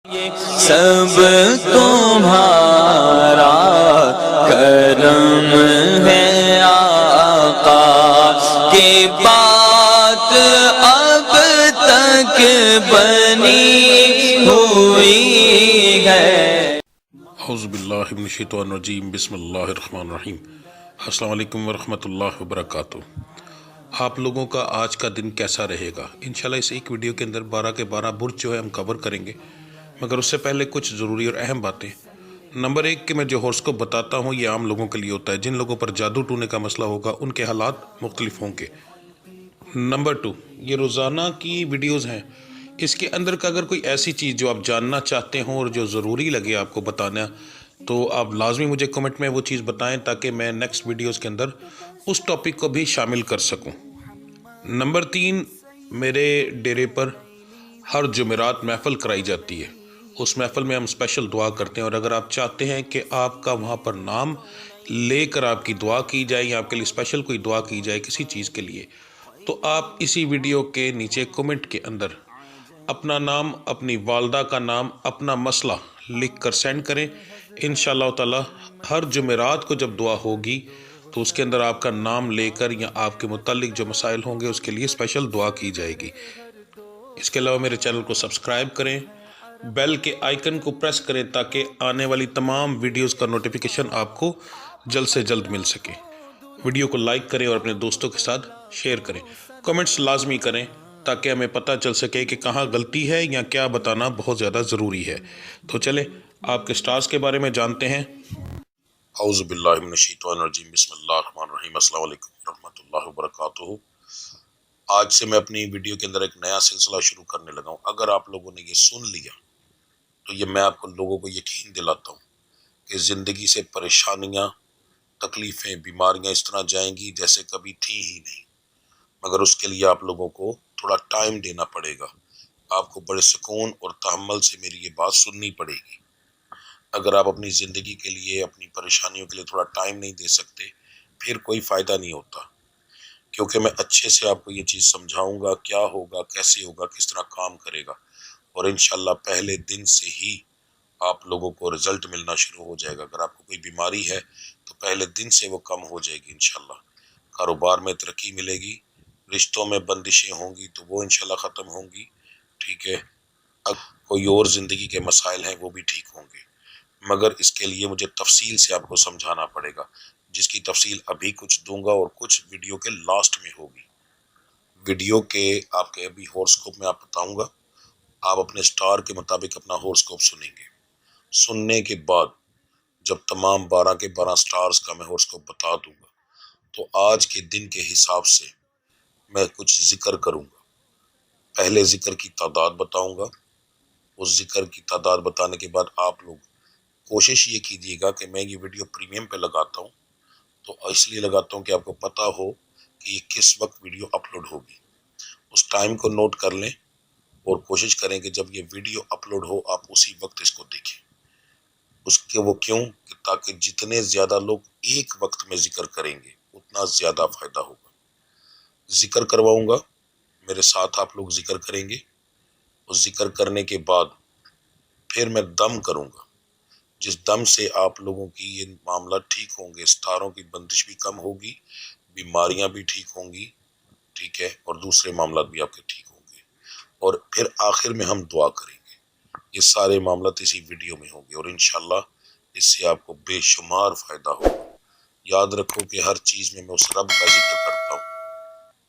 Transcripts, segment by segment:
سب تمہارا کرم ہے آقا کی بات اب تک بنی ہوئی ہے۔ اعوذ باللہ من الشیطان الرجیم، بسم اللہ الرحمن الرحیم۔ السلام علیکم ورحمۃ اللہ وبرکاتہ۔ آپ لوگوں کا آج کا دن کیسا رہے گا؟ انشاءاللہ اس ایک ویڈیو کے اندر 12 کے 12 برج جو ہے ہم کور کریں گے، مگر اس سے پہلے کچھ ضروری اور اہم باتیں۔ نمبر 1 کہ میں جو ہورسکوپ بتاتا ہوں یہ عام لوگوں کے لیے ہوتا ہے، جن لوگوں پر جادو ٹونے کا مسئلہ ہوگا ان کے حالات مختلف ہوں گے۔ نمبر 2، یہ روزانہ کی ویڈیوز ہیں، اس کے اندر کا اگر کوئی ایسی چیز جو آپ جاننا چاہتے ہوں اور جو ضروری لگے آپ کو بتانا، تو آپ لازمی مجھے کمنٹ میں وہ چیز بتائیں تاکہ میں نیکسٹ ویڈیوز کے اندر اس ٹاپک کو بھی شامل کر سکوں۔ نمبر 3، میرے ڈیرے پر ہر جمعرات محفل کرائی جاتی ہے، اس محفل میں ہم اسپیشل دعا کرتے ہیں، اور اگر آپ چاہتے ہیں کہ آپ کا وہاں پر نام لے کر آپ کی دعا کی جائے یا آپ کے لیے اسپیشل کوئی دعا کی جائے کسی چیز کے لیے، تو آپ اسی ویڈیو کے نیچے کمنٹ کے اندر اپنا نام، اپنی والدہ کا نام، اپنا مسئلہ لکھ کر سینڈ کریں۔ انشاءاللہ تعالی ہر جمعرات کو جب دعا ہوگی تو اس کے اندر آپ کا نام لے کر یا آپ کے متعلق جو مسائل ہوں گے اس کے لیے اسپیشل دعا کی جائے گی۔ اس کے علاوہ میرے چینل کو سبسکرائب کریں، بیل کے آئیکن کو پریس کریں تاکہ آنے والی تمام ویڈیوز کا نوٹیفیکیشن آپ کو جلد سے جلد مل سکے۔ ویڈیو کو لائک کریں اور اپنے دوستوں کے ساتھ شیئر کریں۔ کمنٹس لازمی کریں تاکہ ہمیں پتہ چل سکے کہ کہاں غلطی ہے یا کیا بتانا بہت زیادہ ضروری ہے۔ تو چلیں آپ کے سٹارز کے بارے میں جانتے ہیں۔ اعوذ باللہ من الشیطان الرجیم، بسم اللہ الرحمن الرحیم۔ السلام علیکم ورحمۃ اللہ وبرکاتہ۔ آج سے میں اپنی ویڈیو کے اندر ایک نیا سلسلہ شروع کرنے لگا ہوں۔ اگر آپ لوگوں نے یہ سن لیا تو یہ میں آپ لوگوں کو یقین دلاتا ہوں کہ زندگی سے پریشانیاں، تکلیفیں، بیماریاں اس طرح جائیں گی جیسے کبھی تھی ہی نہیں، مگر اس کے لیے آپ لوگوں کو تھوڑا ٹائم دینا پڑے گا۔ آپ کو بڑے سکون اور تحمل سے میری یہ بات سننی پڑے گی۔ اگر آپ اپنی زندگی کے لیے، اپنی پریشانیوں کے لیے تھوڑا ٹائم نہیں دے سکتے، پھر کوئی فائدہ نہیں ہوتا، کیونکہ میں اچھے سے آپ کو یہ چیز سمجھاؤں گا کیا ہوگا، کیسے ہوگا، کس طرح کام کرے گا، اور انشاءاللہ پہلے دن سے ہی آپ لوگوں کو رزلٹ ملنا شروع ہو جائے گا۔ اگر آپ کو کوئی بیماری ہے تو پہلے دن سے وہ کم ہو جائے گی انشاءاللہ۔ کاروبار میں ترقی ملے گی، رشتوں میں بندشیں ہوں گی تو وہ انشاءاللہ ختم ہوں گی، ٹھیک ہے۔ اب کوئی اور زندگی کے مسائل ہیں وہ بھی ٹھیک ہوں گے، مگر اس کے لیے مجھے تفصیل سے آپ کو سمجھانا پڑے گا، جس کی تفصیل ابھی کچھ دوں گا اور کچھ ویڈیو کے لاسٹ میں ہوگی۔ ویڈیو کے آپ کے ابھی ہورسکوپ میں آپ بتاؤں گا، آپ اپنے سٹار کے مطابق اپنا ہورسکوپ سنیں گے۔ سننے کے بعد جب تمام 12 کے 12 سٹارز کا میں ہورسکوپ بتا دوں گا تو آج کے دن کے حساب سے میں کچھ ذکر کروں گا۔ پہلے ذکر کی تعداد بتاؤں گا، اس ذکر کی تعداد بتانے کے بعد آپ لوگ کوشش یہ کیجیے گا کہ میں یہ ویڈیو پریمیم پہ لگاتا ہوں تو اس لیے لگاتا ہوں کہ آپ کو پتہ ہو کہ یہ کس وقت ویڈیو اپلوڈ ہوگی۔ اس ٹائم کو نوٹ کر لیں اور کوشش کریں کہ جب یہ ویڈیو اپلوڈ ہو آپ اسی وقت اس کو دیکھیں۔ اس کے وہ کیوں کہ تاکہ جتنے زیادہ لوگ ایک وقت میں ذکر کریں گے اتنا زیادہ فائدہ ہوگا۔ ذکر کرواؤں گا، میرے ساتھ آپ لوگ ذکر کریں گے، اور ذکر کرنے کے بعد پھر میں دم کروں گا، جس دم سے آپ لوگوں کی یہ معاملہ ٹھیک ہوں گے، ستاروں کی بندش بھی کم ہوگی، بیماریاں بھی ٹھیک ہوں گی، ٹھیک ہے، اور دوسرے معاملات بھی آپ کے ٹھیک ہوں گے، اور پھر آخر میں ہم دعا کریں گے۔ یہ سارے معاملات اسی ویڈیو میں ہوں گے اور انشاءاللہ اس سے آپ کو بے شمار فائدہ ہوگا۔ یاد رکھو کہ ہر چیز میں اس رب کا ذکر کرتا ہوں،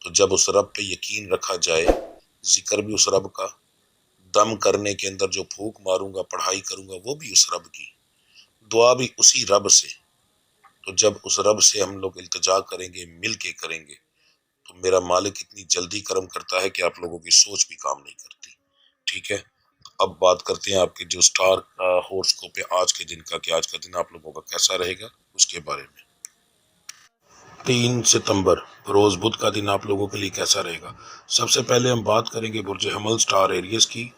تو جب اس رب پہ یقین رکھا جائے، ذکر بھی اس رب کا، دم کرنے کے اندر جو پھونک ماروں گا، پڑھائی کروں گا، وہ بھی اس رب کی، دعا بھی اسی رب سے۔ تو جب اس رب سے ہم لوگ التجا کریں گے، مل کے کریں گے، تو میرا مالک اتنی جلدی کرم کرتا ہے کہ آپ لوگوں کی سوچ بھی کام نہیں کرتی، ٹھیک ہے۔ اب بات کرتے ہیں آپ کے جو سٹار ہورسکوپ ہے آج کے دن کا، کہ آج کا دن آپ لوگوں کا کیسا رہے گا اس کے بارے میں۔ 3 ستمبر روز بدھ کا دن آپ لوگوں کے لیے کیسا رہے گا؟ سب سے پہلے ہم بات کریں گے برج حمل سٹار ایریس کی۔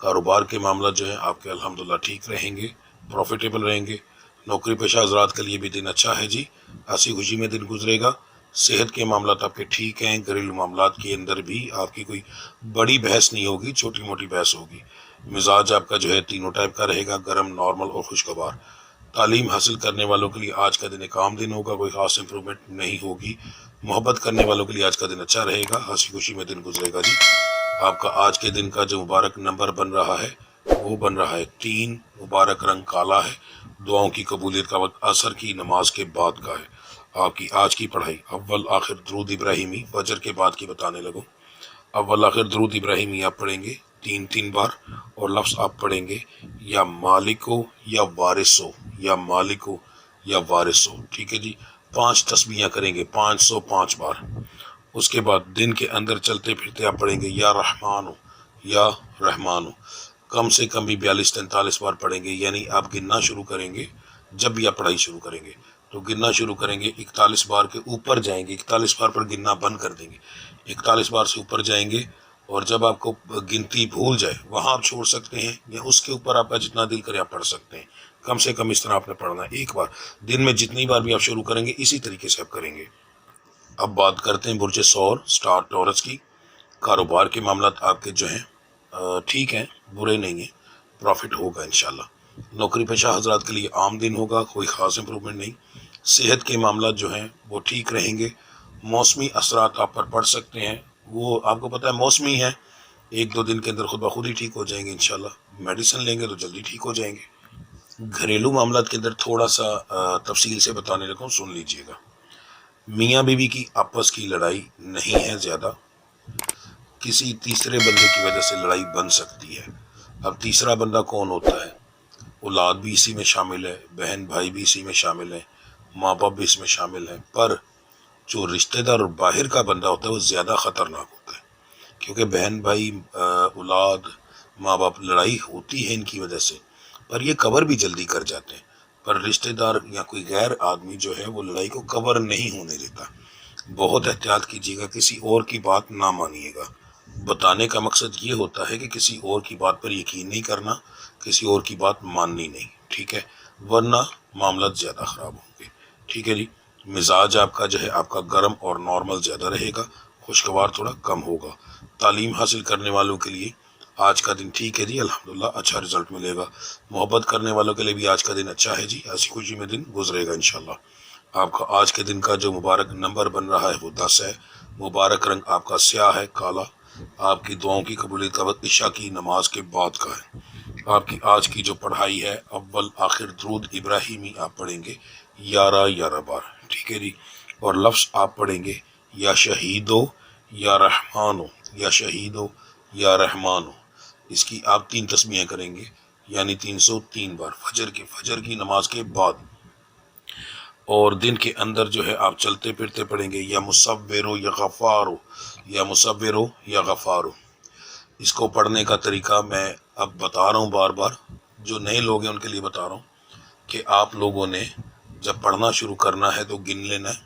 کاروبار کے معاملات جو ہیں آپ کے الحمدللہ ٹھیک رہیں گے، پروفیٹیبل رہیں گے۔ نوکری پیشہ حضرات کے لیے بھی دن اچھا ہے جی، ہنسی خوشی میں دن گزرے گا۔ صحت کے معاملات آپ کے ٹھیک ہیں، گھریلو معاملات کے اندر بھی آپ کی کوئی بڑی بحث نہیں ہوگی، چھوٹی موٹی بحث ہوگی۔ مزاج آپ کا جو ہے تینوں ٹائپ کا رہے گا، گرم، نارمل اور خوشگوار۔ تعلیم حاصل کرنے والوں کے لیے آج کا دن ایک عام دن ہوگا، کوئی خاص امپرومنٹ نہیں ہوگی۔ محبت کرنے والوں کے لیے آج کا دن اچھا رہے گا، ہنسی خوشی میں دن گزرے گا جی۔ آپ کا آج کے دن کا جو مبارک نمبر بن رہا ہے وہ بن رہا ہے 3، مبارک رنگ کالا ہے۔ دعاؤں کی قبولیت کا وقت عصر کی نماز کے بعد کا ہے۔ آپ کی آج کی پڑھائی اول آخر درود ابراہیمی فجر کے بعد کی بتانے لگوں۔ اول آخر درود ابراہیمی آپ پڑھیں گے 3 بار، اور لفظ آپ پڑھیں گے یا مالکو یا وارثو، یا مالکو یا وارثو، ٹھیک ہے جی۔ 5 تسبیحاں کریں گے 505 بار۔ اس کے بعد دن کے اندر چلتے پھرتے آپ پڑھیں گے یا رحمانو یا رحمانو، کم سے کم بھی 42-43 بار پڑھیں گے، یعنی آپ گننا شروع کریں گے۔ جب بھی آپ پڑھائی شروع کریں گے تو گننا شروع کریں گے 41 بار کے اوپر جائیں گے، 41 بار پر گننا بند کر دیں گے، 41 بار سے اوپر جائیں گے، اور جب آپ کو گنتی بھول جائے وہاں آپ چھوڑ سکتے ہیں، یا اس کے اوپر آپ کا جتنا دل کرے آپ پڑھ سکتے ہیں۔ کم سے کم اس طرح آپ نے پڑھنا ہے ایک بار دن میں، جتنی بار بھی آپ شروع کریں گے اسی طریقے سے آپ کریں گے۔ اب بات کرتے ہیں برج ثور سٹار ٹورس کی۔ کاروبار کے معاملات آپ کے جو ہیں ٹھیک ہیں، برے نہیں ہیں، پروفٹ ہوگا انشاءاللہ۔ نوکری پیشہ حضرات کے لیے عام دن ہوگا، کوئی خاص امپرومنٹ نہیں۔ صحت کے معاملات جو ہیں وہ ٹھیک رہیں گے۔ موسمی اثرات آپ پر پڑ سکتے ہیں، وہ آپ کو پتہ ہے موسمی ہے، 1-2 دن کے اندر خود بخود ہی ٹھیک ہو جائیں گے انشاءاللہ۔ میڈیسن لیں گے تو جلدی ٹھیک ہو جائیں گے۔ گھریلو معاملات کے اندر تھوڑا سا تفصیل سے بتانے لگا ہوں، سن لیجئے گا۔ میاں بیوی کی آپس کی لڑائی نہیں ہے زیادہ، کسی تیسرے بندے کی وجہ سے لڑائی بن سکتی ہے۔ اب تیسرا بندہ کون ہوتا ہے؟ اولاد بھی اسی میں شامل ہے، بہن بھائی بھی اسی میں شامل ہیں، ماں باپ بھی اس میں شامل ہیں، پر جو رشتہ دار اور باہر کا بندہ ہوتا ہے وہ زیادہ خطرناک ہوتا ہے، کیونکہ بہن بھائی، اولاد، ماں باپ، لڑائی ہوتی ہے ان کی وجہ سے، پر یہ کور بھی جلدی کر جاتے ہیں۔ پر رشتہ دار یا کوئی غیر آدمی جو ہے وہ لڑائی کو کور نہیں ہونے دیتا۔ بہت احتیاط کیجیے گا، کسی اور کی بات نہ مانیے گا۔ بتانے کا مقصد یہ ہوتا ہے کہ کسی اور کی بات پر یقین نہیں کرنا، کسی اور کی بات ماننی نہیں، ٹھیک ہے، ورنہ معاملات زیادہ خراب ہوں گے، ٹھیک ہے جی۔ مزاج آپ کا جو ہے آپ کا گرم اور نارمل زیادہ رہے گا، خوشگوار تھوڑا کم ہوگا۔ تعلیم حاصل کرنے والوں کے لیے آج کا دن ٹھیک ہے جی، الحمدللہ اچھا رزلٹ ملے گا۔ محبت کرنے والوں کے لیے بھی آج کا دن اچھا ہے جی، ہنسی خوشی میں دن گزرے گا انشاءاللہ۔ آپ کا آج کے دن کا جو مبارک نمبر بن رہا ہے وہ 10 ہے۔ مبارک رنگ آپ کا سیاہ ہے، کالا۔ آپ کی دعاؤں کی قبولیت کا وقت عشاء کی نماز کے بعد کا ہے۔ آپ کی آج کی جو پڑھائی ہے اول آخر درود ابراہیمی آپ پڑھیں گے 11 بار، ٹھیک ہے جی، اور لفظ آپ پڑھیں گے یا شہیدو یا رحمانو، یا شہیدو یا رحمانو۔ اس کی آپ 3 تسبیحیں کریں گے، یعنی 303 بار فجر کی نماز کے بعد۔ اور دن کے اندر جو ہے آپ چلتے پھرتے پڑھیں گے یا مصورو یا غفارو، یا مصورو یا غفارو۔ اس کو پڑھنے کا طریقہ میں اب بتا رہا ہوں، بار بار جو نئے لوگ ہیں ان کے لیے بتا رہا ہوں کہ آپ لوگوں نے جب پڑھنا شروع کرنا ہے تو گن لینا ہے،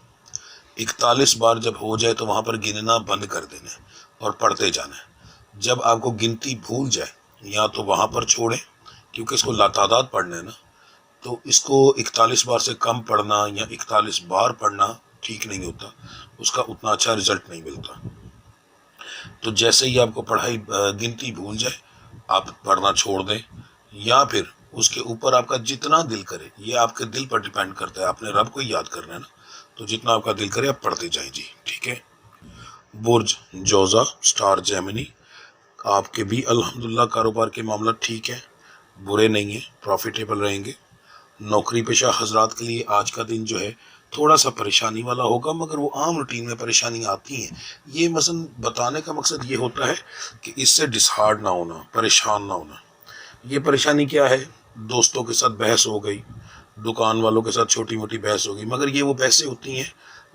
41 بار جب ہو جائے تو وہاں پر گننا بند کر دینا ہے اور پڑھتے جانا ہے۔ جب آپ کو گنتی بھول جائے یا تو وہاں پر چھوڑیں، کیونکہ اس کو لاتعداد پڑھنا ہے نا، تو اس کو 41 بار سے کم پڑھنا یا 41 بار پڑھنا ٹھیک نہیں ہوتا، اس کا اتنا اچھا رزلٹ نہیں ملتا۔ تو جیسے ہی آپ کو پڑھائی گنتی بھول جائے آپ پڑھنا چھوڑ دیں، یا پھر اس کے اوپر آپ کا جتنا دل کرے، یہ آپ کے دل پر ڈیپینڈ کرتا ہے، آپ نے رب کو ہی یاد کرنا ہے نا، تو جتنا آپ کا دل کرے آپ پڑھتے جائیں جی، ٹھیک ہے۔ برج جوزا سٹار جیمنی، آپ کے بھی الحمدللہ کاروبار کے معاملات ٹھیک ہیں، برے نہیں ہیں، پروفیٹیبل رہیں گے۔ نوکری پیشہ حضرات کے لیے آج کا دن جو ہے تھوڑا سا پریشانی والا ہوگا، مگر وہ عام روٹین میں پریشانی آتی ہیں۔ یہ مثلا بتانے کا مقصد یہ ہوتا ہے کہ اس سے ڈسہارڈ نہ ہونا، پریشان نہ ہونا۔ یہ پریشانی کیا ہے؟ دوستوں کے ساتھ بحث ہو گئی، دکان والوں کے ساتھ چھوٹی موٹی بحث ہو گئی، مگر یہ وہ بحثیں ہوتی ہیں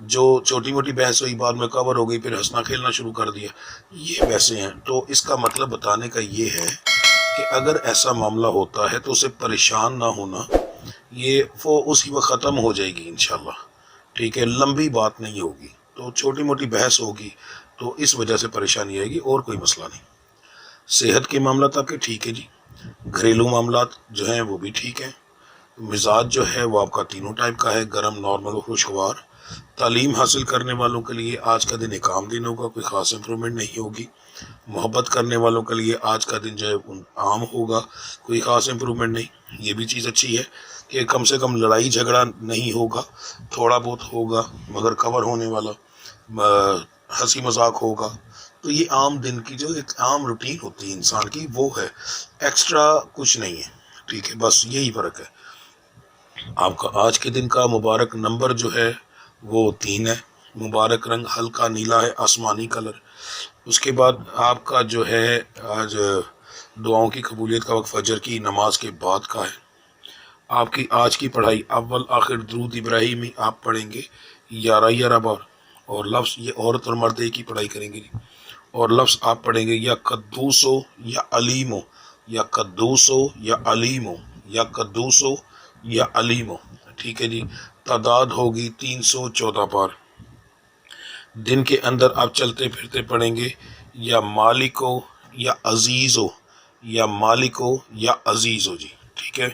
جو چھوٹی موٹی بحث ہوئی بعد میں کور ہو گئی، پھر ہنسنا کھیلنا شروع کر دیا، یہ بحثیں ہیں۔ تو اس کا مطلب بتانے کا یہ ہے کہ اگر ایسا معاملہ ہوتا ہے تو اسے پریشان نہ ہونا، یہ وہ اسی وقت ختم ہو جائے گی انشاءاللہ، ٹھیک ہے، لمبی بات نہیں ہوگی، تو چھوٹی موٹی بحث ہوگی تو اس وجہ سے پریشانی آئے گی، اور کوئی مسئلہ نہیں۔ صحت کے معاملات آپ کے ٹھیک ہے جی، گھریلو معاملات جو ہیں وہ بھی ٹھیک ہیں۔ مزاج جو ہے وہ آپ کا تینوں ٹائپ کا ہے، گرم، نارمل اور خوشگوار۔ تعلیم حاصل کرنے والوں کے لیے آج کا دن ایک عام دن ہوگا، کوئی خاص امپرومنٹ نہیں ہوگی۔ محبت کرنے والوں کے لیے آج کا دن جو ہے عام ہوگا، کوئی خاص امپرومنٹ نہیں۔ یہ بھی چیز اچھی ہے کہ کم سے کم لڑائی جھگڑا نہیں ہوگا، تھوڑا بہت ہوگا مگر کور ہونے والا، ہنسی مذاق ہوگا۔ تو یہ عام دن کی جو ایک عام روٹین ہوتی ہے انسان کی، وہ ہے، ایکسٹرا کچھ نہیں ہے، ٹھیک ہے، بس یہی فرق ہے۔ آپ کا آج کے دن کا مبارک نمبر جو ہے وہ 3 ہے، مبارک رنگ ہلکا نیلا ہے، آسمانی کلر۔ اس کے بعد آپ کا جو ہے آج دعاؤں کی قبولیت کا وقت فجر کی نماز کے بعد کا ہے۔ آپ کی آج کی پڑھائی اول آخر درود ابراہیمی آپ پڑھیں گے 11 بار، اور لفظ یہ عورت اور مرد ایک ہی پڑھائی کریں گے، اور لفظ آپ پڑھیں گے یا قدوس ہو یا علیم ہو، یا قدوس ہو یا علیم ہو، یا قدوس ہو یا علیم ہو، ٹھیک ہے جی۔ تعداد ہوگی 314 بار۔ دن کے اندر آپ چلتے پھرتے پڑھیں گے یا مالک ہو یا عزیز ہو، یا مالک ہو یا عزیز ہو جی، ٹھیک ہے۔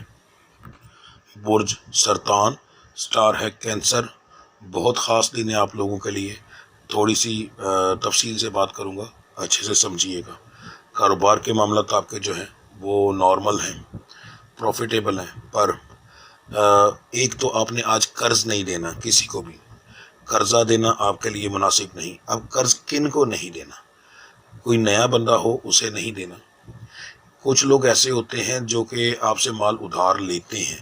برج سرطان، سٹار ہے کینسر، بہت خاص دن ہے آپ لوگوں کے لیے۔ تھوڑی سی تفصیل سے بات کروں گا، اچھے سے سمجھیے گا۔ کاروبار کے معاملات آپ کے جو ہیں وہ نارمل ہیں، پروفیٹیبل ہیں، پر ایک تو آپ نے آج قرض نہیں دینا، کسی کو بھی قرضہ دینا آپ کے لیے مناسب نہیں۔ اب قرض کن کو نہیں دینا؟ کوئی نیا بندہ ہو اسے نہیں دینا۔ کچھ لوگ ایسے ہوتے ہیں جو کہ آپ سے مال ادھار لیتے ہیں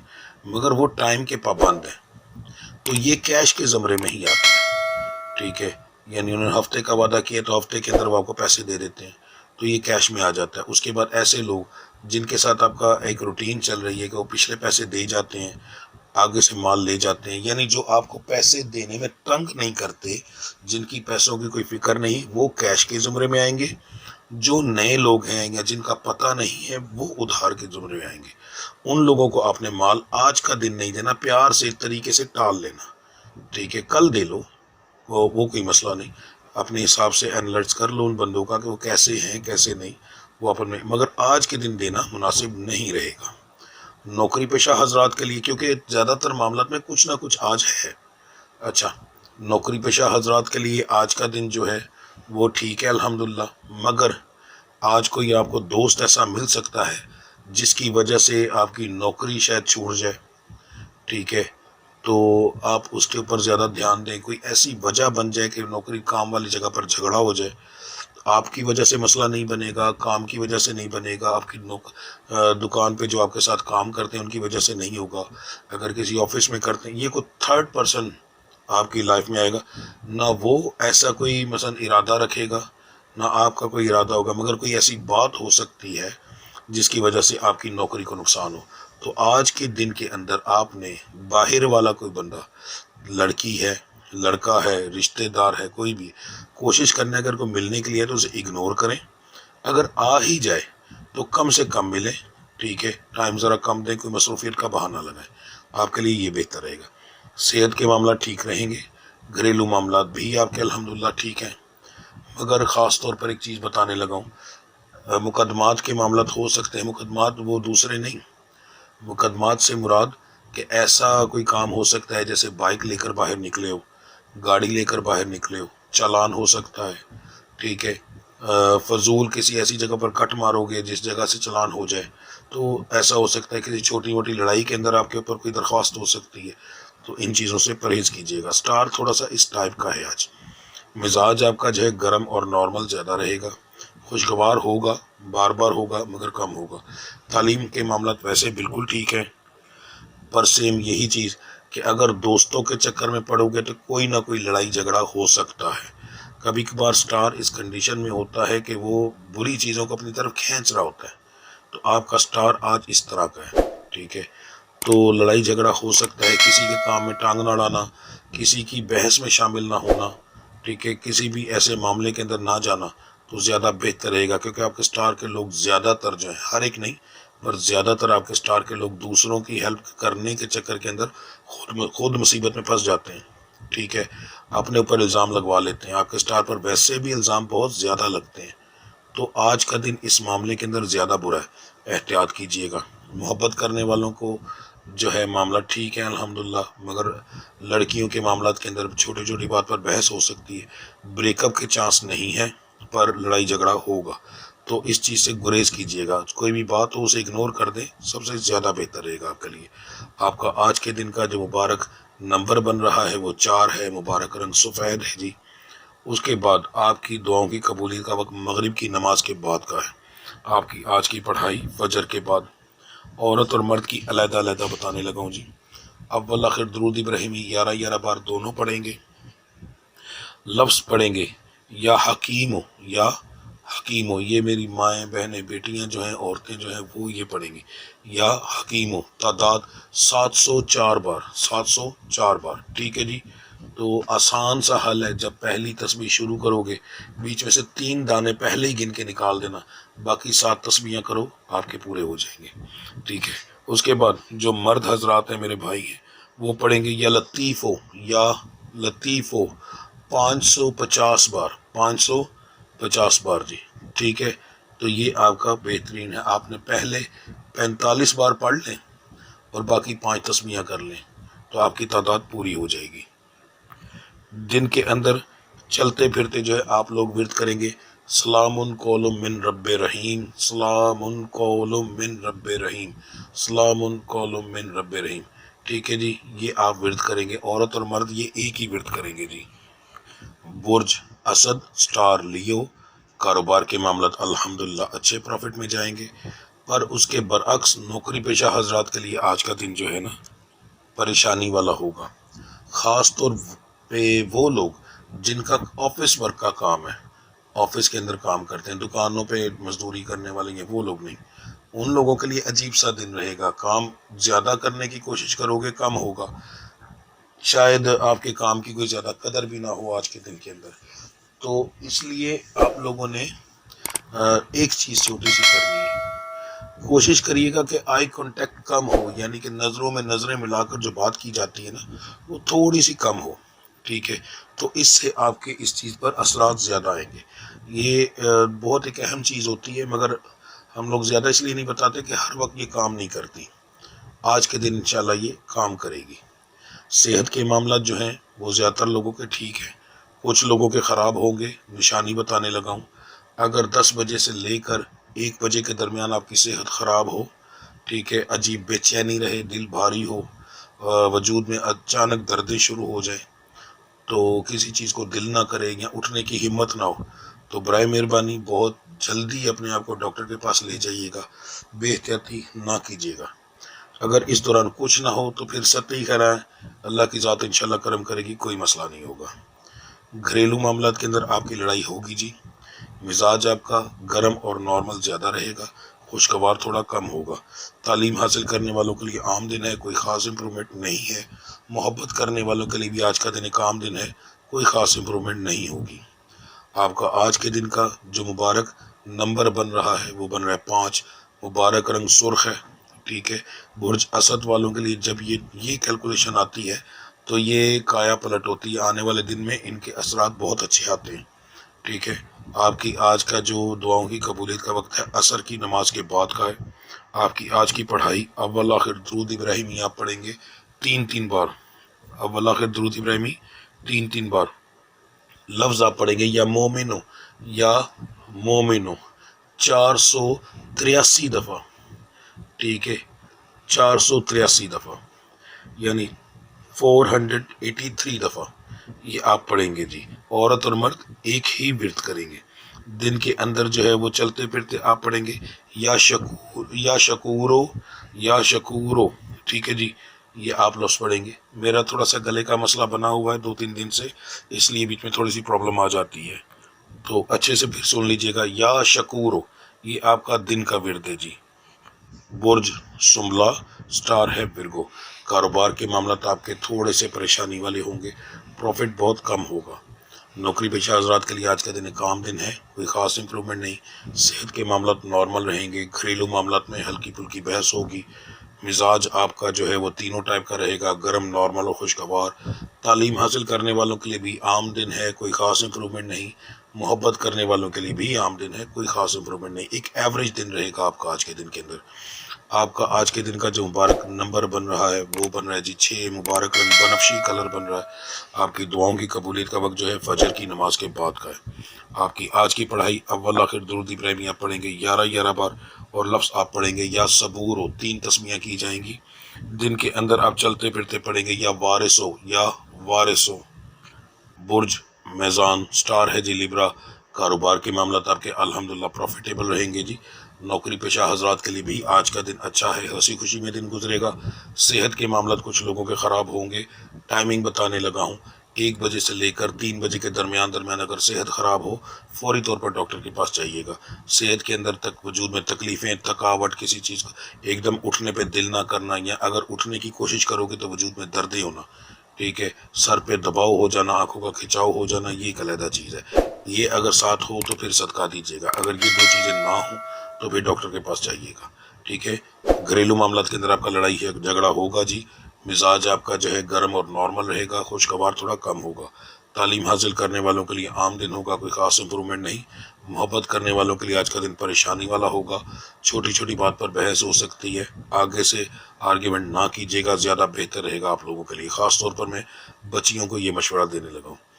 مگر وہ ٹائم کے پابند ہیں، تو یہ کیش کے زمرے میں ہی آتا ہے، ٹھیک ہے۔ یعنی انہوں نے ہفتے کا وعدہ کیا تو ہفتے کے اندر وہ آپ کو پیسے دے دیتے ہیں، تو یہ کیش میں آ جاتا ہے۔ اس کے بعد ایسے لوگ جن کے ساتھ آپ کا ایک روٹین چل رہی ہے کہ وہ پچھلے پیسے دے جاتے ہیں، آگے سے مال لے جاتے ہیں، یعنی جو آپ کو پیسے دینے میں تنگ نہیں کرتے، جن کی پیسوں کی کوئی فکر نہیں، وہ کیش کے زمرے میں آئیں گے۔ جو نئے لوگ ہیں یا جن کا پتہ نہیں ہے وہ ادھار کے زمرے میں آئیں گے۔ ان لوگوں کو آپ نے مال آج کا دن نہیں دینا، پیار سے طریقے سے ٹال لینا، ٹھیک ہے۔ کل دے لو، وہ کوئی مسئلہ نہیں، اپنے حساب سے انالائز کر لو ان بندوں کا کہ وہ کیسے ہیں کیسے نہیں، وہ اپن میں، مگر آج کے دن دینا مناسب نہیں رہے گا۔ نوکری پیشہ حضرات کے لیے، کیونکہ زیادہ تر معاملات میں کچھ نہ کچھ آج ہے۔ اچھا، نوکری پیشہ حضرات کے لیے آج کا دن جو ہے وہ ٹھیک ہے الحمدللہ، مگر آج کوئی آپ کو دوست ایسا مل سکتا ہے جس کی وجہ سے آپ کی نوکری شاید چھوٹ جائے، ٹھیک ہے۔ تو آپ اس کے اوپر زیادہ دھیان دیں، کوئی ایسی وجہ بن جائے کہ نوکری کام والی جگہ پر جھگڑا ہو جائے، آپ کی وجہ سے مسئلہ نہیں بنے گا، کام کی وجہ سے نہیں بنے گا، آپ کی دکان پہ جو آپ کے ساتھ کام کرتے ہیں ان کی وجہ سے نہیں ہوگا، اگر کسی آفس میں کرتے ہیں، یہ کوئی تھرڈ پرسن آپ کی لائف میں آئے گا، نہ وہ ایسا کوئی مثلا ارادہ رکھے گا نہ آپ کا کوئی ارادہ ہوگا، مگر کوئی ایسی بات ہو سکتی ہے جس کی وجہ سے آپ کی نوکری کو نقصان ہو۔ تو آج کے دن کے اندر آپ نے باہر والا کوئی بندہ، لڑکی ہے، لڑکا ہے، رشتہ دار ہے، کوئی بھی، کوشش کرنا اگر کوئی ملنے کے لیے تو اسے اگنور کریں، اگر آ ہی جائے تو کم سے کم ملیں، ٹھیک ہے، ٹائم ذرا کم دیں، کوئی مصروفیت کا بہانہ لگائیں، آپ کے لیے یہ بہتر رہے گا۔ صحت کے معاملات ٹھیک رہیں گے، گھریلو معاملات بھی آپ کے الحمدللہ ٹھیک ہیں، مگر خاص طور پر ایک چیز بتانے لگا ہوں، مقدمات کے معاملات ہو سکتے ہیں، مقدمات وہ دوسرے نہیں، مقدمات سے مراد کہ ایسا کوئی کام ہو سکتا ہے جیسے بائک لے کر باہر نکلے ہو، گاڑی لے کر باہر نکلے ہو، چالان ہو سکتا ہے، ٹھیک ہے، فضول کسی ایسی جگہ پر کٹ مارو گے جس جگہ سے چالان ہو جائے، تو ایسا ہو سکتا ہے کسی چھوٹی موٹی لڑائی کے اندر آپ کے اوپر کوئی درخواست ہو سکتی ہے، تو ان چیزوں سے پرہیز کیجیے گا۔ سٹار تھوڑا سا اس ٹائپ کا ہے آج، مزاج آپ کا جو ہے گرم اور نارمل زیادہ رہے گا، خوشگوار ہوگا، بار بار ہوگا مگر کم ہوگا۔ تعلیم کے معاملات ویسے بالکل ٹھیک ہے، پر سیم یہی چیز کہ اگر دوستوں کے چکر میں پڑو گے تو کوئی نہ کوئی لڑائی جھگڑا ہو سکتا ہے۔ کبھی کبھار سٹار اس کنڈیشن میں ہوتا ہے کہ وہ بری چیزوں کو اپنی طرف کھینچ رہا ہوتا ہے، تو آپ کا سٹار آج اس طرح کا ہے، ٹھیک ہے۔ تو لڑائی جھگڑا ہو سکتا ہے، کسی کے کام میں ٹانگ نہ ڈالنا، کسی کی بحث میں شامل نہ ہونا، ٹھیک ہے، کسی بھی ایسے معاملے کے اندر نہ جانا تو زیادہ بہتر رہے گا، کیونکہ آپ کے سٹار کے لوگ زیادہ تر جو ہے، ہر ایک نہیں پر زیادہ تر آپ کے سٹار کے لوگ دوسروں کی ہیلپ کرنے کے چکر کے اندر خود مصیبت میں پھنس جاتے ہیں، ٹھیک ہے، اپنے اوپر الزام لگوا لیتے ہیں۔ آپ کے سٹار پر ویسے بھی الزام بہت زیادہ لگتے ہیں، تو آج کا دن اس معاملے کے اندر زیادہ برا ہے، احتیاط کیجیے گا۔ محبت کرنے والوں کو جو ہے معاملہ ٹھیک ہے الحمدللہ، مگر لڑکیوں کے معاملات کے اندر چھوٹی چھوٹی بات پر بحث ہو سکتی ہے، بریک اپ کے چانس نہیں ہے پر لڑائی جھگڑا ہوگا، تو اس چیز سے گریز کیجیے گا، کوئی بھی بات ہو اسے اگنور کر دیں، سب سے زیادہ بہتر رہے گا آپ کے لیے۔ آپ کا آج کے دن کا جو مبارک نمبر بن رہا ہے وہ 4 ہے، مبارک رنگ سفید ہے جی۔ اس کے بعد آپ کی دعاؤں کی قبولیت کا وقت مغرب کی نماز کے بعد کا ہے۔ آپ کی آج کی پڑھائی فجر کے بعد، عورت اور مرد کی علیحدہ علیحدہ بتانے لگا ہوں جی۔ اول آخر درود ابراہیمی 11 بار دونوں پڑھیں گے، لفظ پڑھیں گے یا حکیم ہو یا حکیم ہو، یہ میری مائیں بہنیں بیٹیاں جو ہیں عورتیں جو ہیں وہ یہ پڑھیں گی یا حکیم ہو، تعداد 704 بار، 704 بار، ٹھیک ہے جی۔ تو آسان سا حل ہے، جب پہلی تسبیح شروع کرو گے بیچ میں سے 3 دانے پہلے ہی گن کے نکال دینا، باقی 7 تسبیحاں کرو آپ کے پورے ہو جائیں گے، ٹھیک ہے۔ اس کے بعد جو مرد حضرات ہیں میرے بھائی ہیں وہ پڑھیں گے یا لطیف ہو یا لطیف ہو 550 بار، 550 بار جی، ٹھیک ہے۔ تو یہ آپ کا بہترین ہے، آپ نے پہلے 45 بار پڑھ لیں اور باقی 5 تسبیحاں کر لیں تو آپ کی تعداد پوری ہو جائے گی۔ دن کے اندر چلتے پھرتے جو ہے آپ لوگ ورد کریں گے سلام قول من رب رحیم، سلام قول من رب رحیم، سلام قول من رب رحیم، ٹھیک ہے جی۔ یہ آپ ورد کریں گے، عورت اور مرد یہ ایک ہی ورد کریں گے جی۔ برج اسد سٹار لیو، کاروبار کے معاملات الحمدللہ اچھے پروفٹ میں جائیں گے، پر اس کے برعکس نوکری پیشہ حضرات کے لیے آج کا دن جو ہے نا پریشانی والا ہوگا، خاص طور پہ وہ لوگ جن کا آفس ورک کا کام ہے، آفس کے اندر کام کرتے ہیں، دکانوں پہ مزدوری کرنے والے ہیں وہ لوگ نہیں، ان لوگوں کے لیے عجیب سا دن رہے گا، کام زیادہ کرنے کی کوشش کرو گے کم ہوگا، شاید آپ کے کام کی کوئی زیادہ قدر بھی نہ ہو آج کے دن کے اندر۔ تو اس لیے آپ لوگوں نے ایک چیز چھوٹی سی کرنی ہے، کوشش کریے گا کہ آئی کانٹیکٹ کم ہو، یعنی کہ نظروں میں نظریں ملا کر جو بات کی جاتی ہے نا وہ تھوڑی سی کم ہو، ٹھیک ہے۔ تو اس سے آپ کے اس چیز پر اثرات زیادہ آئیں گے۔ یہ بہت ایک اہم چیز ہوتی ہے، مگر ہم لوگ زیادہ اس لیے نہیں بتاتے کہ ہر وقت یہ کام نہیں کرتی، آج کے دن انشاءاللہ یہ کام کرے گی۔ صحت کے معاملات جو ہیں وہ زیادہ تر لوگوں کے ٹھیک ہیں، کچھ لوگوں کے خراب ہوں گے، نشانی بتانے لگا ہوں۔ اگر 10 بجے سے لے کر 1 بجے کے درمیان آپ کی صحت خراب ہو، ٹھیک ہے، عجیب بے چینی رہے، دل بھاری ہو، وجود میں اچانک دردیں شروع ہو جائیں، تو کسی چیز کو دل نہ کرے یا اٹھنے کی ہمت نہ ہو، تو برائے مہربانی بہت جلدی اپنے آپ کو ڈاکٹر کے پاس لے جائیے گا، بے احتیاطی نہ کیجیے گا۔ اگر اس دوران کچھ نہ ہو تو پھر سطحی کرائیں، اللہ کی ذات انشاءاللہ کرم کرے گی، کوئی مسئلہ نہیں ہوگا۔ گھریلو معاملات کے اندر آپ کی لڑائی ہوگی جی، مزاج آپ کا گرم اور نارمل زیادہ رہے گا، خوشگوار تھوڑا کم ہوگا۔ تعلیم حاصل کرنے والوں کے لیے عام دن ہے، کوئی خاص امپرومنٹ نہیں ہے۔ محبت کرنے والوں کے لیے بھی آج کا دن ایک عام دن ہے، کوئی خاص امپرومنٹ نہیں ہوگی۔ آپ کا آج کے دن کا جو مبارک نمبر بن رہا ہے وہ بن رہا ہے 5، مبارک رنگ سرخ ہے، ٹھیک ہے۔ برج اسد والوں کے لیے جب یہ کیلکولیشن آتی ہے تو یہ کایا پلٹ ہوتی ہے، آنے والے دن میں ان کے اثرات بہت اچھے آتے ہیں، ٹھیک ہے۔ آپ کی آج کا جو دعاؤں کی قبولیت کا وقت ہے عصر کی نماز کے بعد کا ہے۔ آپ کی آج کی پڑھائی اول آخر درود ابراہیمی آپ پڑھیں گے 3 بار، اول آخر درود ابراہیمی 3 بار، لفظ آپ پڑھیں گے یا مومنو یا مومنو 483 دفعہ، ٹھیک ہے، 483 دفعہ یعنی 483 دفعہ یہ آپ پڑھیں گے جی۔ عورت اور مرد ایک ہی ورد کریں گے، دن کے اندر جو ہے وہ چلتے پھرتے آپ پڑھیں گے یا شکورو یا شکورو، ٹھیک ہے جی۔ یہ آپ لفظ پڑھیں گے۔ میرا تھوڑا سا گلے کا مسئلہ بنا ہوا ہے 2-3 دن سے، اس لیے بیچ میں تھوڑی سی پرابلم آ جاتی ہے، تو اچھے سے پھر سن لیجئے گا، یا شکورو یہ آپ کا دن کا ورد ہے جی۔ برج سملا سٹار ہے ورگو، کاروبار کے معاملات آپ کے تھوڑے سے پریشانی والے ہوں گے، پروفٹ بہت کم ہوگا۔ نوکری پیشہ حضرات کے لیے آج کا دن ایک عام دن ہے، کوئی خاص امپرومنٹ نہیں۔ صحت کے معاملات نارمل رہیں گے، گھریلو معاملات میں ہلکی پھلکی بحث ہوگی۔ مزاج آپ کا جو ہے وہ تینوں ٹائپ کا رہے گا، گرم، نارمل اور خوشگوار۔ تعلیم حاصل کرنے والوں کے لیے بھی عام دن ہے، کوئی خاص امپرومنٹ نہیں۔ محبت کرنے والوں کے لیے بھی عام دن ہے، کوئی خاص امپرومنٹ نہیں، ایک ایوریج دن رہے گا آپ کا آج کے دن کے اندر۔ آپ کا آج کے دن کا جو مبارک نمبر بن رہا ہے وہ بن رہا ہے جی 6. مبارک رنگ بنفشی کلر بن رہا ہے. آپ کی دعاؤں کی قبولیت کا وقت جو ہے فجر کی نماز کے بعد کا ہے. آپ کی آج کی پڑھائی اول آخر درود ابراہیمی آپ پڑھیں گے 11 بار اور لفظ آپ پڑھیں گے یا صبور ہو 3 تسمیاں کی جائیں گی. دن کے اندر آپ چلتے پھرتے پڑھیں گے یا وارث ہو یا وارث ہو. برج میزان سٹار ہے جی لیبرا. کاروبار کے معاملات آپ کے الحمدللہ پروفیٹیبل رہیں گے جی. نوکری پیشہ حضرات کے لیے بھی آج کا دن اچھا ہے, ہنسی خوشی میں دن گزرے گا. صحت کے معاملات کچھ لوگوں کے خراب ہوں گے. ٹائمنگ بتانے لگا ہوں, 1 بجے سے لے کر 3 بجے کے درمیان اگر صحت خراب ہو فوری طور پر ڈاکٹر کے پاس جائیے گا. صحت کے اندر تک وجود میں تکلیفیں, تھکاوٹ, کسی چیز کا ایک دم اٹھنے پہ دل نہ کرنا, یا اگر اٹھنے کی کوشش کرو گے تو وجود میں دردیں ہونا, ٹھیک ہے, سر پہ دباؤ ہو جانا, آنکھوں کا کھچاؤ ہو جانا, یہ ایک علیحدہ چیز ہے. یہ اگر ساتھ ہو تو پھر صدقہ دیجیے گا. اگر یہ 2 چیزیں نہ ہوں تو پھر ڈاکٹر کے پاس جائیے گا, ٹھیک ہے. گھریلو معاملات کے اندر آپ کا لڑائی ہے جھگڑا ہوگا جی. مزاج آپ کا جو ہے گرم اور نارمل رہے گا, خوشگوار تھوڑا کم ہوگا. تعلیم حاصل کرنے والوں کے لیے عام دن ہوگا, کوئی خاص امپرومنٹ نہیں. محبت کرنے والوں کے لیے آج کا دن پریشانی والا ہوگا. چھوٹی چھوٹی بات پر بحث ہو سکتی ہے, آگے سے آرگیومنٹ نہ کیجیے گا, زیادہ بہتر رہے گا آپ لوگوں کے لیے. خاص طور پر میں بچیوں کو یہ مشورہ دینے لگا ہوں.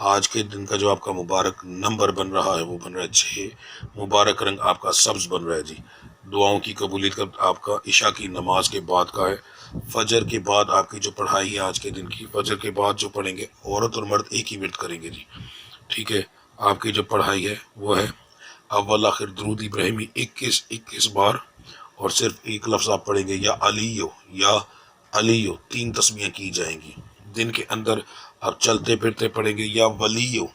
آج کے دن کا جو آپ کا مبارک نمبر بن رہا ہے وہ بن رہا ہے 6. مبارک رنگ آپ کا سبز بن رہا ہے جی. دعاؤں کی قبولیت کا آپ کا عشاء کی نماز کے بعد کا ہے. فجر کے بعد آپ کی جو پڑھائی ہے آج کے دن کی, فجر کے بعد جو پڑھیں گے عورت اور مرد ایک ہی ورد کریں گے جی, ٹھیک ہے. آپ کی جو پڑھائی ہے وہ ہے اول آخر درود ابراہیمی 21 بار اور صرف ایک لفظ آپ پڑھیں گے یا علی ہو 3 تسمیاں کی جائیں گی. دن کے اندر آپ چلتے پھرتے پڑھیں گے یا ولی ہو.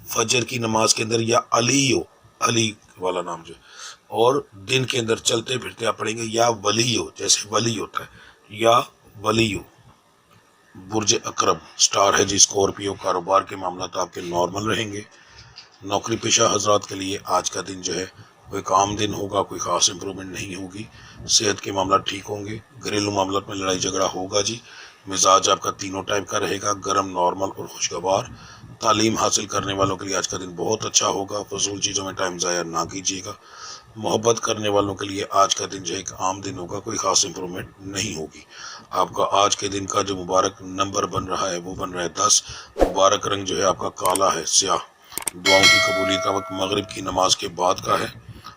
فجر کی نماز کے اندر یا علی ہو, علی والا نام جو, اور دن کے اندر چلتے پھرتے آپ پڑھیں گے یا ولی ہو, جیسے ولی ہوتا ہے, یا ولی ہو. برج اکرم سٹار ہے جی اسکورپیو. کاروبار کے معاملات آپ کے نارمل رہیں گے. نوکری پیشہ حضرات کے لیے آج کا دن جو ہے کوئی کام دن ہوگا, کوئی خاص امپرومنٹ نہیں ہوگی. صحت کے معاملات ٹھیک ہوں گے. گھریلو معاملات میں لڑائی جھگڑا ہوگا جی. مزاج آپ کا تینوں ٹائپ کا رہے گا, گرم, نارمل اور خوشگوار. تعلیم حاصل کرنے والوں کے لیے آج کا دن بہت اچھا ہوگا. فضول چیزوں میں ٹائم ضائع نہ کیجیے گا. محبت کرنے والوں کے لیے آج کا دن جو ہے ایک عام دن ہوگا, کوئی خاص امپرومنٹ نہیں ہوگی. آپ کا آج کے دن کا جو مبارک نمبر بن رہا ہے وہ بن رہا ہے 10. مبارک رنگ جو ہے آپ کا کالا ہے, سیاہ. دعاؤں کی قبولیت کا وقت مغرب کی نماز کے بعد کا ہے.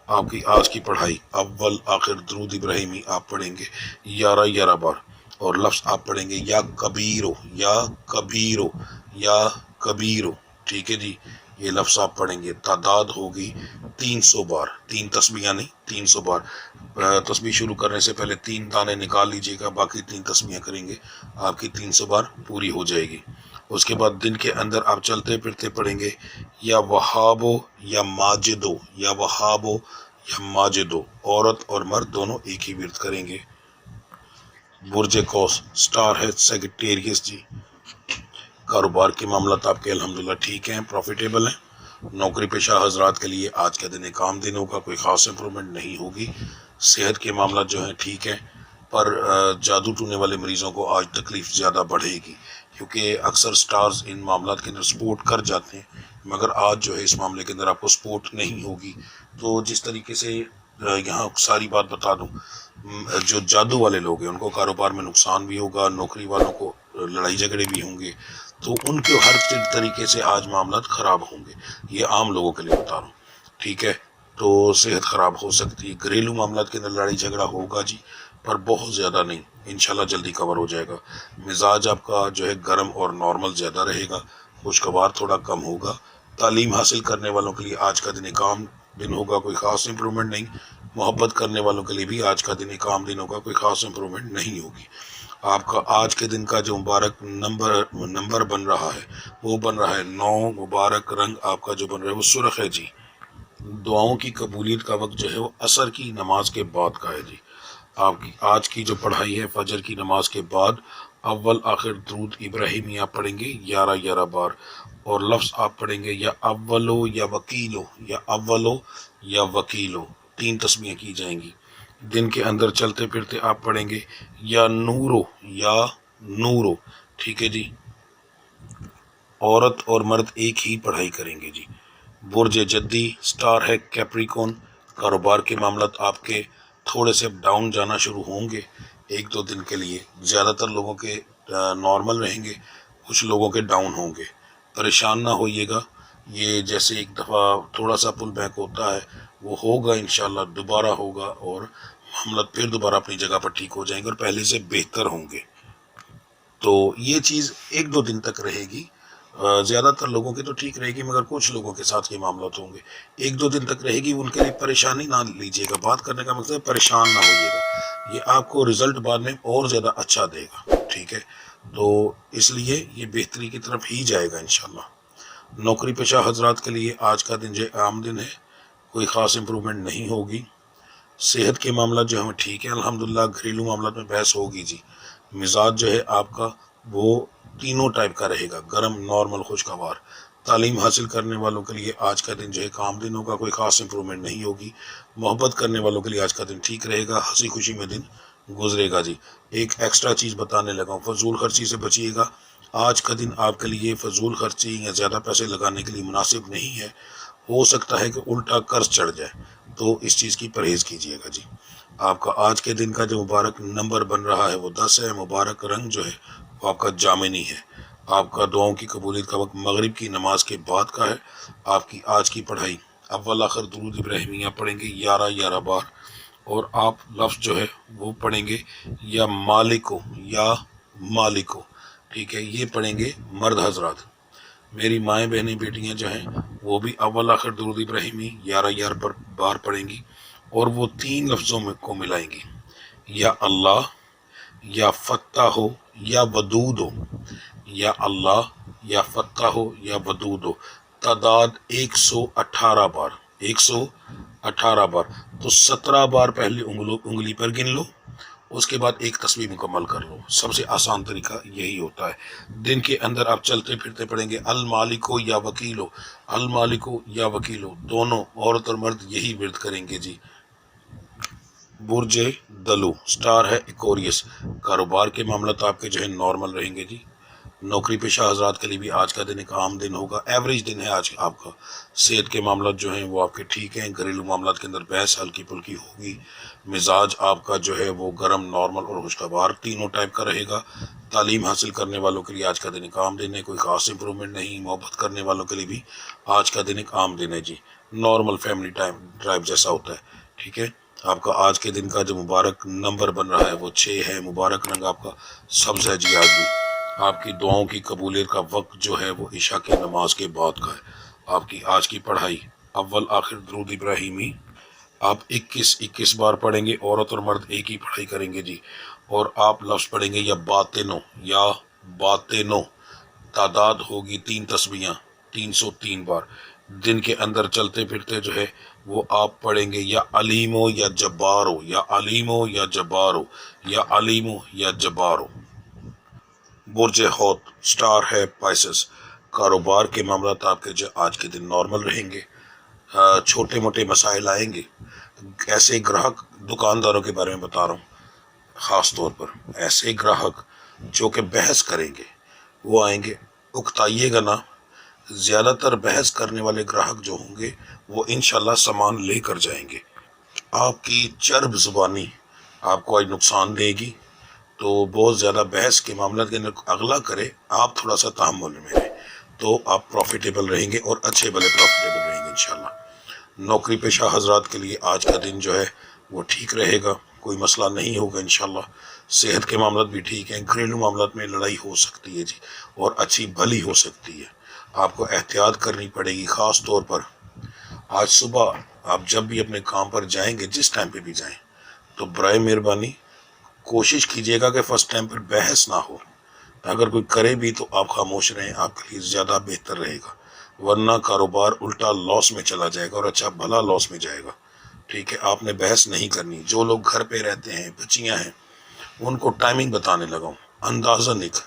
آپ کی آج کی پڑھائی اول آخر درود ابراہیمی آپ پڑھیں گے 11 بار اور لفظ آپ پڑھیں گے یا کبیر ہو یا کبیر ہو یا کبیر ہو, ٹھیک ہے جی. یہ لفظ آپ پڑھیں گے. تعداد ہوگی 300 بار, 3 تسمیاں نہیں 300 بار. تسبیح شروع کرنے سے پہلے 3 دانے نکال لیجیے گا, باقی 3 تسمیاں کریں گے, آپ کی 300 بار پوری ہو جائے گی. اس کے بعد دن کے اندر آپ چلتے پھرتے پڑھیں گے یا وہاب ہو یا ماجد ہو یا وہاب ہو یا ماجد ہو. عورت اور مرد دونوں ایک ہی ورد کریں گے. برج قوس سٹار ہے سیگیٹیریس جی. کاروبار کے معاملات آپ کے الحمدللہ ٹھیک ہیں, پروفیٹیبل ہیں. نوکری پیشہ حضرات کے لیے آج کا دن ایک عام دن ہوگا, کوئی خاص امپرومنٹ نہیں ہوگی. صحت کے معاملات جو ہیں ٹھیک ہیں, پر جادو ٹونے والے مریضوں کو آج تکلیف زیادہ بڑھے گی, کیونکہ اکثر سٹارز ان معاملات کے اندر سپورٹ کر جاتے ہیں, مگر آج جو ہے اس معاملے کے اندر آپ کو سپورٹ نہیں ہوگی. تو جس طریقے سے یہاں ساری بات بتا دوں, جو جادو والے لوگ ہیں ان کو کاروبار میں نقصان بھی ہوگا, نوکری والوں کو لڑائی جھگڑے بھی ہوں گے, تو ان کے ہر طریقے سے آج معاملات خراب ہوں گے. یہ عام لوگوں کے لیے بتا رہا ہوں, ٹھیک ہے. تو صحت خراب ہو سکتی ہے. گھریلو معاملات کے اندر لڑائی جھگڑا ہوگا جی, پر بہت زیادہ نہیں, انشاءاللہ جلدی کور ہو جائے گا. مزاج آپ کا جو ہے گرم اور نارمل زیادہ رہے گا, خوشگوار تھوڑا کم ہوگا. تعلیم حاصل کرنے والوں کے لیے آج کا دن ایک عام دن ہوگا, کوئی خاص امپرومنٹ نہیں. محبت کرنے والوں کے لیے بھی آج کا دن ایک عام دن ہوگا, کوئی خاص امپرومنٹ نہیں ہوگی. آپ کا آج کے دن کا جو مبارک نمبر بن رہا ہے وہ بن رہا ہے 9. مبارک رنگ آپ کا جو بن رہا ہے وہ سرخ ہے جی. دعاؤں کی قبولیت کا وقت جو ہے وہ عصر کی نماز کے بعد کا ہے جی. آپ کی آج کی جو پڑھائی ہے فجر کی نماز کے بعد اول آخر درود ابراہیمی آپ پڑھیں گے 11 بار اور لفظ آپ پڑھیں گے یا اولو یا وکیلو یا اولو یا وکیلو, 3 تسمیاں کی جائیں گی. دن کے اندر چلتے پھرتے آپ پڑھیں گے یا نورو یا نورو, ٹھیک ہے جی. عورت اور مرد ایک ہی پڑھائی کریں گے جی. برج جدی سٹار ہے کیپریکون. کاروبار کے معاملات آپ کے تھوڑے سے ڈاؤن جانا شروع ہوں گے ایک دو دن کے لیے. زیادہ تر لوگوں کے نارمل رہیں گے، کچھ لوگوں کے ڈاؤن ہوں گے. پریشان نہ ہوئیے گا، یہ جیسے ایک دفعہ تھوڑا سا پل بیک ہوتا ہے وہ ہوگا انشاءاللہ، دوبارہ ہوگا اور معاملات پھر دوبارہ اپنی جگہ پر ٹھیک ہو جائیں گے اور پہلے سے بہتر ہوں گے. تو یہ چیز ایک دو دن تک رہے گی. زیادہ تر لوگوں کے تو ٹھیک رہے گی، مگر کچھ لوگوں کے ساتھ یہ معاملات ہوں گے. ایک دو دن تک رہے گی، ان کے لیے پریشانی نہ لیجیے گا. بات کرنے کا مقصد ہے پریشان نہ ہوئیے گا، یہ آپ کو رزلٹ بعد میں اور زیادہ اچھا دے گا. ٹھیک ہے، تو اس لیے یہ بہتری کی طرف ہی جائے گا انشاءاللہ. نوکری پیشہ حضرات کے لیے آج کا دن جو عام دن ہے، کوئی خاص امپرومنٹ نہیں ہوگی. صحت کے معاملات جو ہمیں ٹھیک ہے الحمدللہ. گھریلو معاملات میں بحث ہوگی جی. مزاج جو ہے آپ کا وہ تینوں ٹائپ کا رہے گا، گرم، نارمل، خوشگوار. تعلیم حاصل کرنے والوں کے لیے آج کا دن جو ہے کام دن ہوگا، کوئی خاص امپرومنٹ نہیں ہوگی. محبت کرنے والوں کے لیے آج کا دن ٹھیک رہے گا، ہنسی خوشی میں دن گزرے گا جی. ایک ایکسٹرا چیز بتانے لگا ہوں، فضول خرچی سے بچیے گا. آج کا دن آپ کے لیے فضول خرچی یا زیادہ پیسے لگانے کے لیے مناسب نہیں ہے. ہو سکتا ہے کہ الٹا قرض چڑھ جائے، تو اس چیز کی پرہیز کیجیے گا جی. آپ کا آج کے دن کا جو مبارک نمبر بن رہا ہے وہ 10 ہے. مبارک رنگ جو ہے وہ آپ کا جامنی ہے. آپ کا دعاؤں کی قبولیت کا وقت مغرب کی نماز کے بعد کا ہے. آپ کی آج کی پڑھائی اول آخر درود ابراہیمیہ پڑھیں گے 11 بار، اور آپ لفظ جو ہے وہ پڑھیں گے یا مالکو یا مالکو. ٹھیک ہے، یہ پڑھیں گے مرد حضرات. میری مائیں بہنیں بیٹیاں جو ہیں وہ بھی اول آخر درود ابراہیمی 11 بار پڑھیں گی، اور وہ 3 لفظوں میں کو ملائیں گی، یا اللہ، یا فتح ہو، یا ودود ہو. یا اللہ، یا فتح ہو، یا ودود ہو. تعداد 118 بار. 118 بار. تو 17 بار پہلے انگلی پر گن لو، اس کے بعد ایک تسبیح مکمل کر لو. سب سے آسان طریقہ یہی ہوتا ہے. دن کے اندر آپ چلتے پھرتے پڑھیں گے المالکو یا وکیلو، المالکو یا وکیلو. دونوں عورت اور مرد یہی ورد کریں گے جی. برج دلو، سٹار ہے ایکوریس. کاروبار کے معاملات آپ کے جو ہے نارمل رہیں گے جی. نوکری پیشہ حضرات کے لیے بھی آج کا دن ایک عام دن ہوگا، ایوریج دن ہے آج آپ کا. صحت کے معاملات جو ہیں وہ آپ کے ٹھیک ہیں. گھریلو معاملات کے اندر بحث ہلکی پھلکی ہوگی. مزاج آپ کا جو ہے وہ گرم، نارمل اور خوشگوار تینوں ٹائپ کا رہے گا. تعلیم حاصل کرنے والوں کے لیے آج کا دن ایک عام دن ہے، کوئی خاص امپرومنٹ نہیں. محبت کرنے والوں کے لیے بھی آج کا دن ایک عام دن ہے جی. نارمل فیملی ٹائپ جیسا ہوتا ہے. ٹھیک ہے، آپ کا آج کے دن کا جو مبارک نمبر بن رہا ہے وہ 6 ہے. مبارک رنگ آپ کا سبز ہے جی. آج بھی آپ کی دعاؤں کی قبولیت کا وقت جو ہے وہ عشاء کی نماز کے بعد کا ہے. آپ کی آج کی پڑھائی اول آخر درود ابراہیمی آپ 21 بار پڑھیں گے. عورت اور مرد ایک ہی پڑھائی کریں گے جی. اور آپ لفظ پڑھیں گے یا باطنو، یا باطنو. تعداد ہوگی 3 تسبیحاں 303 بار. دن کے اندر چلتے پھرتے جو ہے وہ آپ پڑھیں گے یا علیمو یا جبارو، یا علیمو یا جبارو، یا علیمو یا جبارو. برج حوت، سٹار ہے پائسس. کاروبار کے معاملات آپ کے جو آج کے دن نارمل رہیں گے. چھوٹے موٹے مسائل آئیں گے. ایسے گراہک، دکانداروں کے بارے میں بتا رہا ہوں خاص طور پر، ایسے گراہک جو کہ بحث کریں گے وہ آئیں گے. اکتائیے گا نہ. زیادہ تر بحث کرنے والے گراہک جو ہوں گے وہ انشاءاللہ سامان لے کر جائیں گے. آپ کی چرب زبانی آپ کو آج نقصان دے گی. تو بہت زیادہ بحث کے معاملات کے اندر اگلا کرے، آپ تھوڑا سا تحمل میں رہیں، تو آپ پروفیٹیبل رہیں گے اور اچھے بھلے پروفیٹیبل رہیں گے انشاءاللہ. نوکری پیشہ حضرات کے لیے آج کا دن جو ہے وہ ٹھیک رہے گا، کوئی مسئلہ نہیں ہوگا انشاءاللہ. صحت کے معاملات بھی ٹھیک ہیں. گھریلو معاملات میں لڑائی ہو سکتی ہے جی، اور اچھی بھلی ہو سکتی ہے. آپ کو احتیاط کرنی پڑے گی. خاص طور پر آج صبح آپ جب بھی اپنے کام پر جائیں گے، جس ٹائم پہ بھی جائیں، تو برائے مہربانی کوشش کیجیے گا کہ فرسٹ ٹائم پر بحث نہ ہو. اگر کوئی کرے بھی تو آپ خاموش رہیں، آپ کے لیے زیادہ بہتر رہے گا. ورنہ کاروبار الٹا لاس میں چلا جائے گا اور اچھا بھلا لاس میں جائے گا. ٹھیک ہے، آپ نے بحث نہیں کرنی. جو لوگ گھر پہ رہتے ہیں، بچیاں ہیں، ان کو ٹائمنگ بتانے لگا ہوں. اندازہ لکھ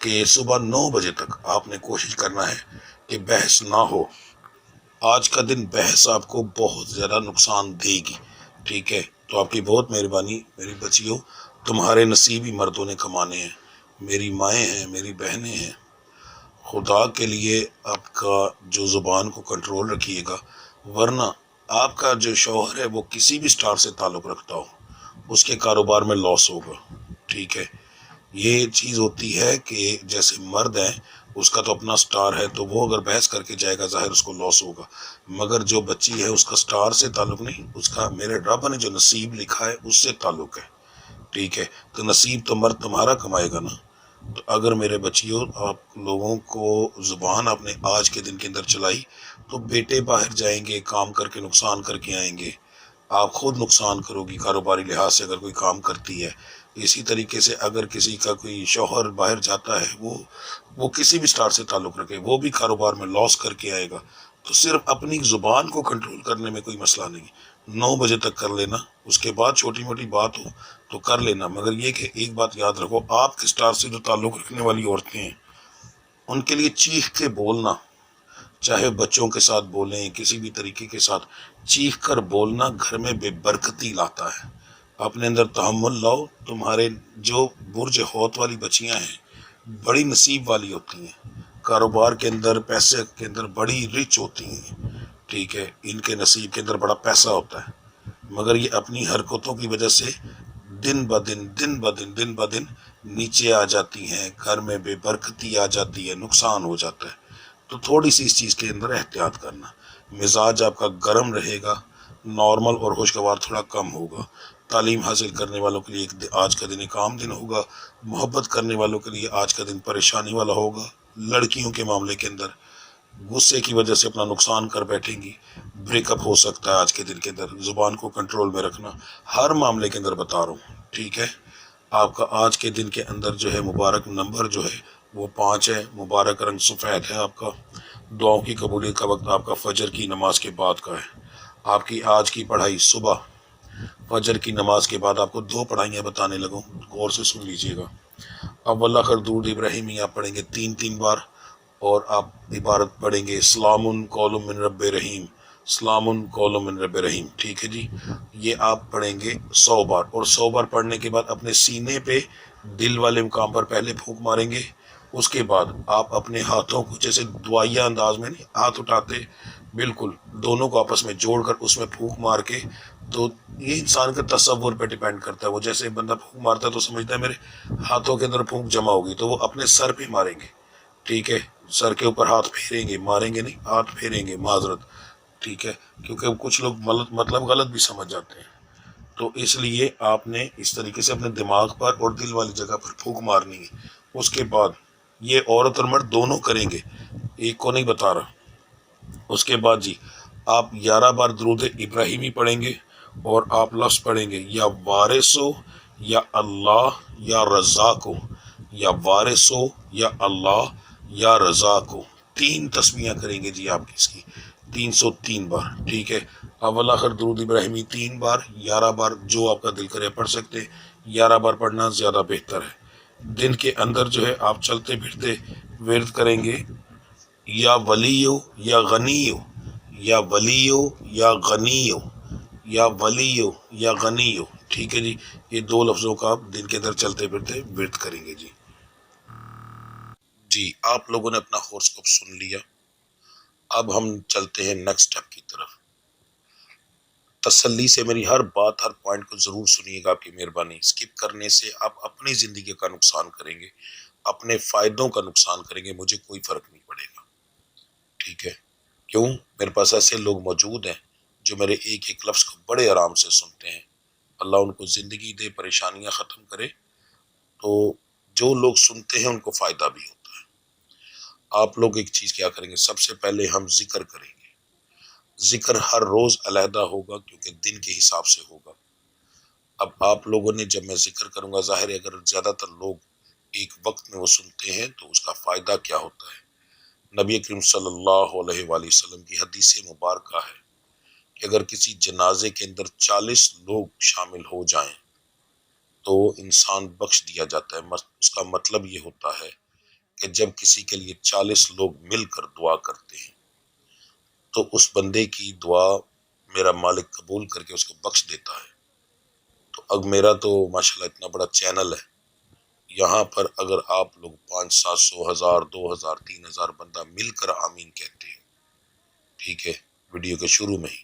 کہ صبح 9 بجے تک آپ نے کوشش کرنا ہے کہ بحث نہ ہو. آج کا دن بحث آپ کو بہت زیادہ نقصان دے گی. ٹھیک ہے، تو آپ کی بہت مہربانی میری بچیوں. تمہارے نصیب ہی مردوں نے کمانے ہیں. میری مائیں ہیں، میری بہنیں ہیں. خدا کے لیے آپ کا جو زبان کو کنٹرول رکھیے گا، ورنہ آپ کا جو شوہر ہے وہ کسی بھی سٹار سے تعلق رکھتا ہو، اس کے کاروبار میں لاس ہوگا، ٹھیک ہے۔ یہ چیز ہوتی ہے کہ جیسے مرد ہے، اس کا تو اپنا سٹار ہے، تو وہ اگر بحث کر کے جائے گا ظاہر اس کو لاس ہوگا، مگر جو بچی ہے اس کا سٹار سے تعلق نہیں، اس کا میرے رب نے جو نصیب لکھا ہے اس سے تعلق ہے، ٹھیک ہے۔ تو نصیب تو مرد تمہارا کمائے گا نا۔ تو اگر میرے بچیوں آپ لوگوں کو زبان آپ نے آج کے دن کے اندر چلائی تو بیٹے باہر جائیں گے، کام کر کے نقصان کر کے آئیں گے، آپ خود نقصان کرو گی کاروباری لحاظ سے اگر کوئی کام کرتی ہے۔ اسی طریقے سے اگر کسی کا کوئی شوہر باہر جاتا ہے، وہ کسی بھی سٹار سے تعلق رکھے، وہ بھی کاروبار میں لاس کر کے آئے گا۔ تو صرف اپنی زبان کو کنٹرول کرنے میں کوئی مسئلہ نہیں، 9 بجے تک کر لینا، اس کے بعد چھوٹی موٹی بات ہو تو کر لینا، مگر یہ کہ ایک بات یاد رکھو، آپ کے سٹار سے جو تعلق رکھنے والی عورتیں ہیں ان کے لیے چیخ کے بولنا، چاہے بچوں کے ساتھ بولیں، کسی بھی طریقے کے ساتھ چیخ کر بولنا گھر میں بے برکتی لاتا ہے۔ اپنے اندر تحمل لاؤ، تمہارے جو برج حوت والی بچیاں ہیں بڑی نصیب والی ہوتی ہیں، کاروبار کے اندر پیسے کے اندر بڑی رچ ہوتی ہیں، ٹھیک ہے، ان کے نصیب کے اندر بڑا پیسہ ہوتا ہے، مگر یہ اپنی حرکتوں کی وجہ سے دن بدن نیچے آ جاتی ہیں، گھر میں بے برکتی آ جاتی ہے، نقصان ہو جاتا ہے۔ تو تھوڑی سی اس چیز کے اندر احتیاط کرنا، مزاج آپ کا گرم رہے گا، نارمل اور خوشگوار تھوڑا کم ہوگا۔ تعلیم حاصل کرنے والوں کے لیے آج کا دن ایک عام دن ہوگا، محبت کرنے والوں کے لیے آج کا دن پریشانی والا ہوگا، لڑکیوں کے معاملے کے اندر غصے کی وجہ سے اپنا نقصان کر بیٹھیں گی، بریک اپ ہو سکتا ہے آج کے دن کے اندر، زبان کو کنٹرول میں رکھنا، ہر معاملے کے اندر بتا رہا ہوں، ٹھیک ہے۔ آپ کا آج کے دن کے اندر جو ہے مبارک نمبر جو ہے وہ 5 ہے، مبارک رنگ سفید ہے آپ کا، دعاؤں کی قبولیت کا وقت آپ کا فجر کی نماز کے بعد کا ہے۔ آپ کی آج کی پڑھائی صبح فجر کی نماز کے بعد آپ کو 2 پڑھائیاں بتانے لگوں، غور سے سن لیجئے گا۔ اول آخر درود ابراہیمی آپ پڑھیں گے 3 بار، اور آپ عبارت پڑھیں گے سلام قول من رب رحیم، سلام قول من رب رحیم، ٹھیک ہے جی۔ یہ آپ پڑھیں گے 100 بار، اور 100 بار پڑھنے کے بعد اپنے سینے پہ دل والے مقام پر پہلے پھونک ماریں گے، اس کے بعد آپ اپنے ہاتھوں کو جیسے دعائیہ انداز میں نہیں ہاتھ اٹھاتے، بالکل دونوں کو آپس میں جوڑ کر اس میں پھونک مار کے، تو یہ انسان کے تصور پہ ڈیپینڈ کرتا ہے، وہ جیسے بندہ پھونک مارتا ہے تو سمجھتا ہے میرے ہاتھوں کے اندر پھونک جمع ہوگی، تو وہ اپنے سر پہ ماریں گے، ٹھیک ہے، سر کے اوپر ہاتھ پھیریں گے، ماریں گے نہیں، ہاتھ پھیریں گے، معذرت، ٹھیک ہے، کیونکہ کچھ لوگ مطلب غلط بھی سمجھ جاتے ہیں، تو اس لیے آپ نے اس طریقے سے اپنے دماغ پر اور دل والی جگہ پر پھونک مارنی ہے۔ اس کے بعد یہ عورت اور مرد دونوں کریں گے، ایک کو نہیں بتا رہا۔ اس کے بعد جی آپ 11 بار درود ابراہیمی پڑھیں گے، اور آپ لفظ پڑھیں گے یا وارثو یا اللہ یا رضا کو، یا وارثو یا اللہ یا رضا کو، 3 تسمیاں کریں گے جی آپ اس کی 303 بار، ٹھیک ہے۔ اول آخر درود ابراہیمی 3 بار، 11 بار جو آپ کا دل کرے پڑھ سکتے، 11 بار پڑھنا زیادہ بہتر ہے۔ دن کے اندر جو ہے آپ چلتے پھرتے ورد کریں گے یا ولیو یا غنیو، یا ولیو یا غنیو، یا ولیو یا غنیو، ٹھیک ہے جی۔ یہ 2 لفظوں کا آپ دن کے اندر چلتے پھرتے ورد کریں گے جی۔ جی آپ لوگوں نے اپنا ہورسکوپ سن لیا، اب ہم چلتے ہیں نیکسٹ سٹیپ کی طرف۔ تسلی سے میری ہر بات، ہر پوائنٹ کو ضرور سنیے گا، آپ کی مہربانی، اسکپ کرنے سے آپ اپنی زندگی کا نقصان کریں گے، اپنے فائدوں کا نقصان کریں گے، مجھے کوئی فرق نہیں پڑے گا، ٹھیک ہے۔ کیوں؟ میرے پاس ایسے لوگ موجود ہیں جو میرے ایک ایک لفظ کو بڑے آرام سے سنتے ہیں، اللہ ان کو زندگی دے، پریشانیاں ختم کرے، تو جو لوگ سنتے ہیں ان کو فائدہ بھی ہوتا ہے۔ آپ لوگ ایک چیز کیا کریں گے، سب سے پہلے ہم ذکر کریں گے، ذکر ہر روز علیحدہ ہوگا کیونکہ دن کے حساب سے ہوگا۔ اب آپ لوگوں نے، جب میں ذکر کروں گا، ظاہر ہے اگر زیادہ تر لوگ ایک وقت میں وہ سنتے ہیں تو اس کا فائدہ کیا ہوتا ہے۔ نبی کریم صلی اللہ علیہ وآلہ وسلم کی حدیث مبارکہ ہے کہ اگر کسی جنازے کے اندر 40 لوگ شامل ہو جائیں تو انسان بخش دیا جاتا ہے۔ اس کا مطلب یہ ہوتا ہے کہ جب کسی کے لیے 40 لوگ مل کر دعا کرتے ہیں تو اس بندے کی دعا میرا مالک قبول کر کے اس کو بخش دیتا ہے۔ تو اب میرا تو ماشاءاللہ اتنا بڑا چینل ہے، یہاں پر اگر آپ لوگ 500 700 1000 2000 3000 بندہ مل کر آمین کہتے ہیں، ٹھیک ہے، ویڈیو کے شروع میں ہی،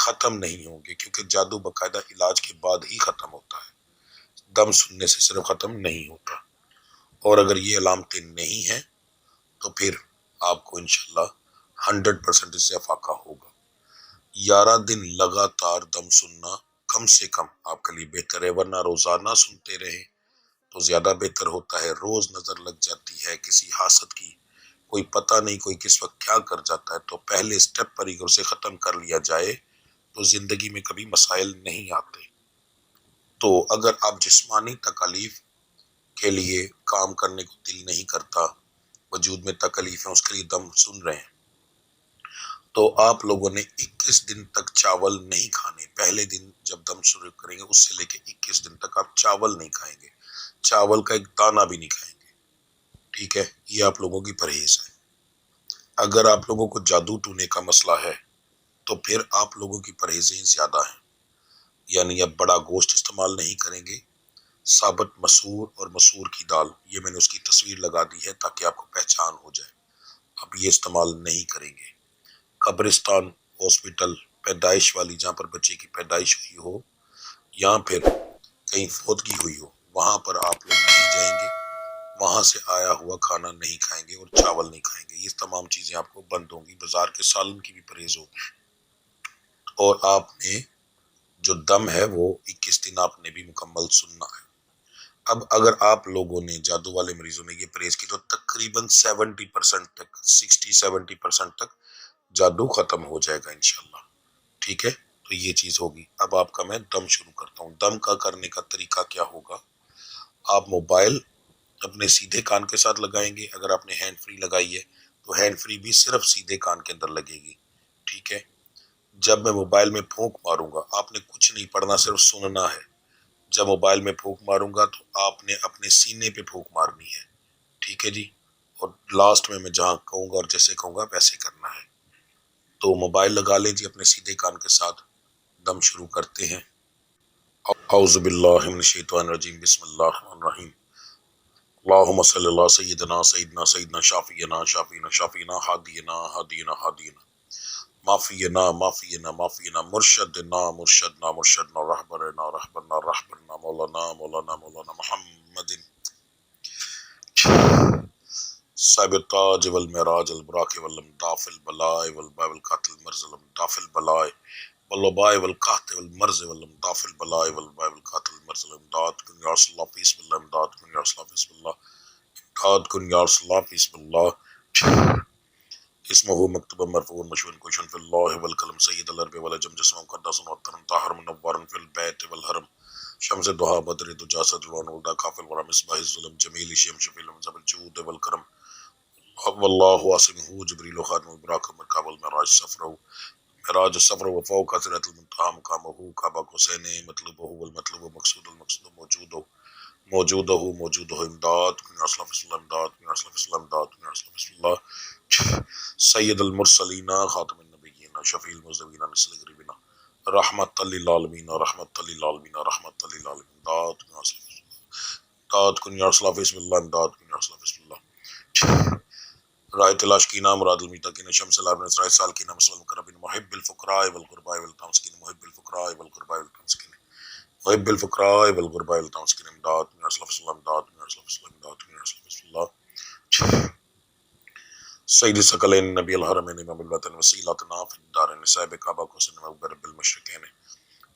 ختم نہیں ہوں گے، کیونکہ جادو باقاعدہ علاج کے بعد ہی ختم ہوتا ہے، دم سننے سے صرف ختم نہیں ہوتا۔ اور اگر یہ علامتیں نہیں ہیں تو پھر آپ کو انشاءاللہ 100% اس سے افاقہ ہوگا۔ 11 دن لگاتار دم سننا کم سے کم آپ کے لیے بہتر ہے، ورنہ روزانہ سنتے رہیں تو زیادہ بہتر ہوتا ہے۔ روز نظر لگ جاتی ہے کسی حاسد کی، کوئی پتہ نہیں کوئی کس وقت کیا کر جاتا ہے، تو پہلے سٹیپ پر ہی اسے ختم کر لیا جائے تو زندگی میں کبھی مسائل نہیں آتے۔ تو اگر آپ جسمانی تکالیف کے لیے کام کرنے کو دل نہیں کرتا، وجود میں تکلیف ہے، اس کے لیے دم سن رہے ہیں، تو آپ لوگوں نے 21 دن تک چاول نہیں کھانے۔ پہلے دن جب دم شروع کریں گے اس سے لے کے 21 دن تک آپ چاول نہیں کھائیں گے، چاول کا ایک دانہ بھی نہیں کھائیں گے، ٹھیک ہے؟ یہ آپ لوگوں کی پرہیز ہے۔ اگر آپ لوگوں کو جادو ٹونے کا مسئلہ ہے تو پھر آپ لوگوں کی پرہیزیں زیادہ ہیں، یعنی اب بڑا گوشت استعمال نہیں کریں گے، ثابت مسور اور مسور کی دال، یہ میں نے اس کی تصویر لگا دی ہے تاکہ آپ کو پہچان ہو جائے، اب یہ استعمال نہیں کریں گے۔ قبرستان، ہاسپٹل، پیدائش والی جہاں پر بچے کی پیدائش ہوئی ہو یا پھر کہیں فوتگی ہوئی ہو، وہاں پر آپ لوگ نہیں جائیں گے، وہاں سے آیا ہوا کھانا نہیں کھائیں گے اور چاول نہیں کھائیں گے، یہ تمام چیزیں آپ کو بند ہوں گی۔ بازار کے سالن کی بھی پرہیز ہوگی، اور آپ نے جو دم ہے وہ 21 دن آپ نے بھی مکمل سننا ہے۔ اب اگر آپ لوگوں نے، جادو والے مریضوں نے یہ پرہیز کی تو تقریباً 70% تک، 60-70% تک جادو ختم ہو جائے گا انشاءاللہ، ٹھیک ہے؟ تو یہ چیز ہوگی۔ اب آپ کا میں دم شروع کرتا ہوں۔ دم کا کرنے کا طریقہ کیا ہوگا؟ آپ موبائل اپنے سیدھے کان کے ساتھ لگائیں گے، اگر آپ نے ہینڈ فری لگائی ہے تو ہینڈ فری بھی صرف سیدھے کان کے اندر لگے گی، ٹھیک ہے؟ جب میں موبائل میں پھونک ماروں گا، آپ نے کچھ نہیں پڑھنا، صرف سننا ہے۔ جب موبائل میں پھونک ماروں گا تو آپ نے اپنے سینے پہ پھونک مارنی ہے، ٹھیک ہے جی؟ اور لاسٹ میں جہاں کہوں گا اور جیسے کہوں گا ویسے کرنا ہے۔ تو موبائل لگا لیں جی اپنے سیدھے کان کے ساتھ، دم شروع کرتے ہیں۔ اعوذ باللہ من الشیطان الرجیم، بسم اللہ الرحمن الرحیم۔ اللہم صلی اللہ سیدنا سیدنا سیدنا شافینا شافینا شافینا ہادینا ہادینا ہادینا معافینا معافینا معافینا مرشدنا مرشدنا مرشدنا رہبرنا رہبرنا رہبرنا مولانا مولانا مولانا محمد صاحب التاج والمعراج البراق والامداف البلاء والباء والقاتل المرز والامداف البلاء والوباء والقحط والمرز والامداف البلاء والباء والقاتل المرز والامداد کن یا رسول اللہ بسم اللہ، امداد کن یا رسول اللہ بسم اللہ، امداد کن یا رسول اللہ بسم اللہ۔ اسمه مکتوب مرفوع مشہور کوشن فی اللہ والقلم سید العرب والعجم جسم مقدس وطن طاہر منور فی البیت والحرم شمس دہا بدر دجا صدر ونولدا کافل ورا مصباح الظلم جمیل شیم شفیل مذہب الجود والکرم واللہ واسمہ جبریل خادم براک مرکاب المعراج سفرہ معراج السفر وفوق حضرت المنتہا مقامہ کعبہ حسین مطلوبہ والمطلوب مقصود المقصود موجودہ موجودہ موجودہ امداد کن رسول اللہ بسم اللہ، امداد کن رسول اللہ بسم اللہ، امداد کن رسول اللہ بسم اللہ، سید المرسلین خاتم النبیین شفیع المذنبین نسل غریبین رحمت للعالمین رحمت للعالمین رحمت للعالمین، امداد کن رسول اللہ، امداد کن رسول اللہ بسم اللہ، امداد کن رسول اللہ بسم اللہ۔ رائے تلاش کی نام مراد المتقین شمس العرب رائے سال کی نام مسلم المقربین محب الفقراء والغرباء والتمسکین محب الفقراء والغرباء والتمسکین محب الفقراء والغرباء والتمسکین، امداد من رسول اللہ صلی اللہ، امداد من رسول اللہ صلی اللہ، امداد من رسول اللہ صلی اللہ۔ سید ثقلین نبی الحرمین امام الوطن وسیلتنا فی الدارین صاحب کعبہ کو سن رب المشرقین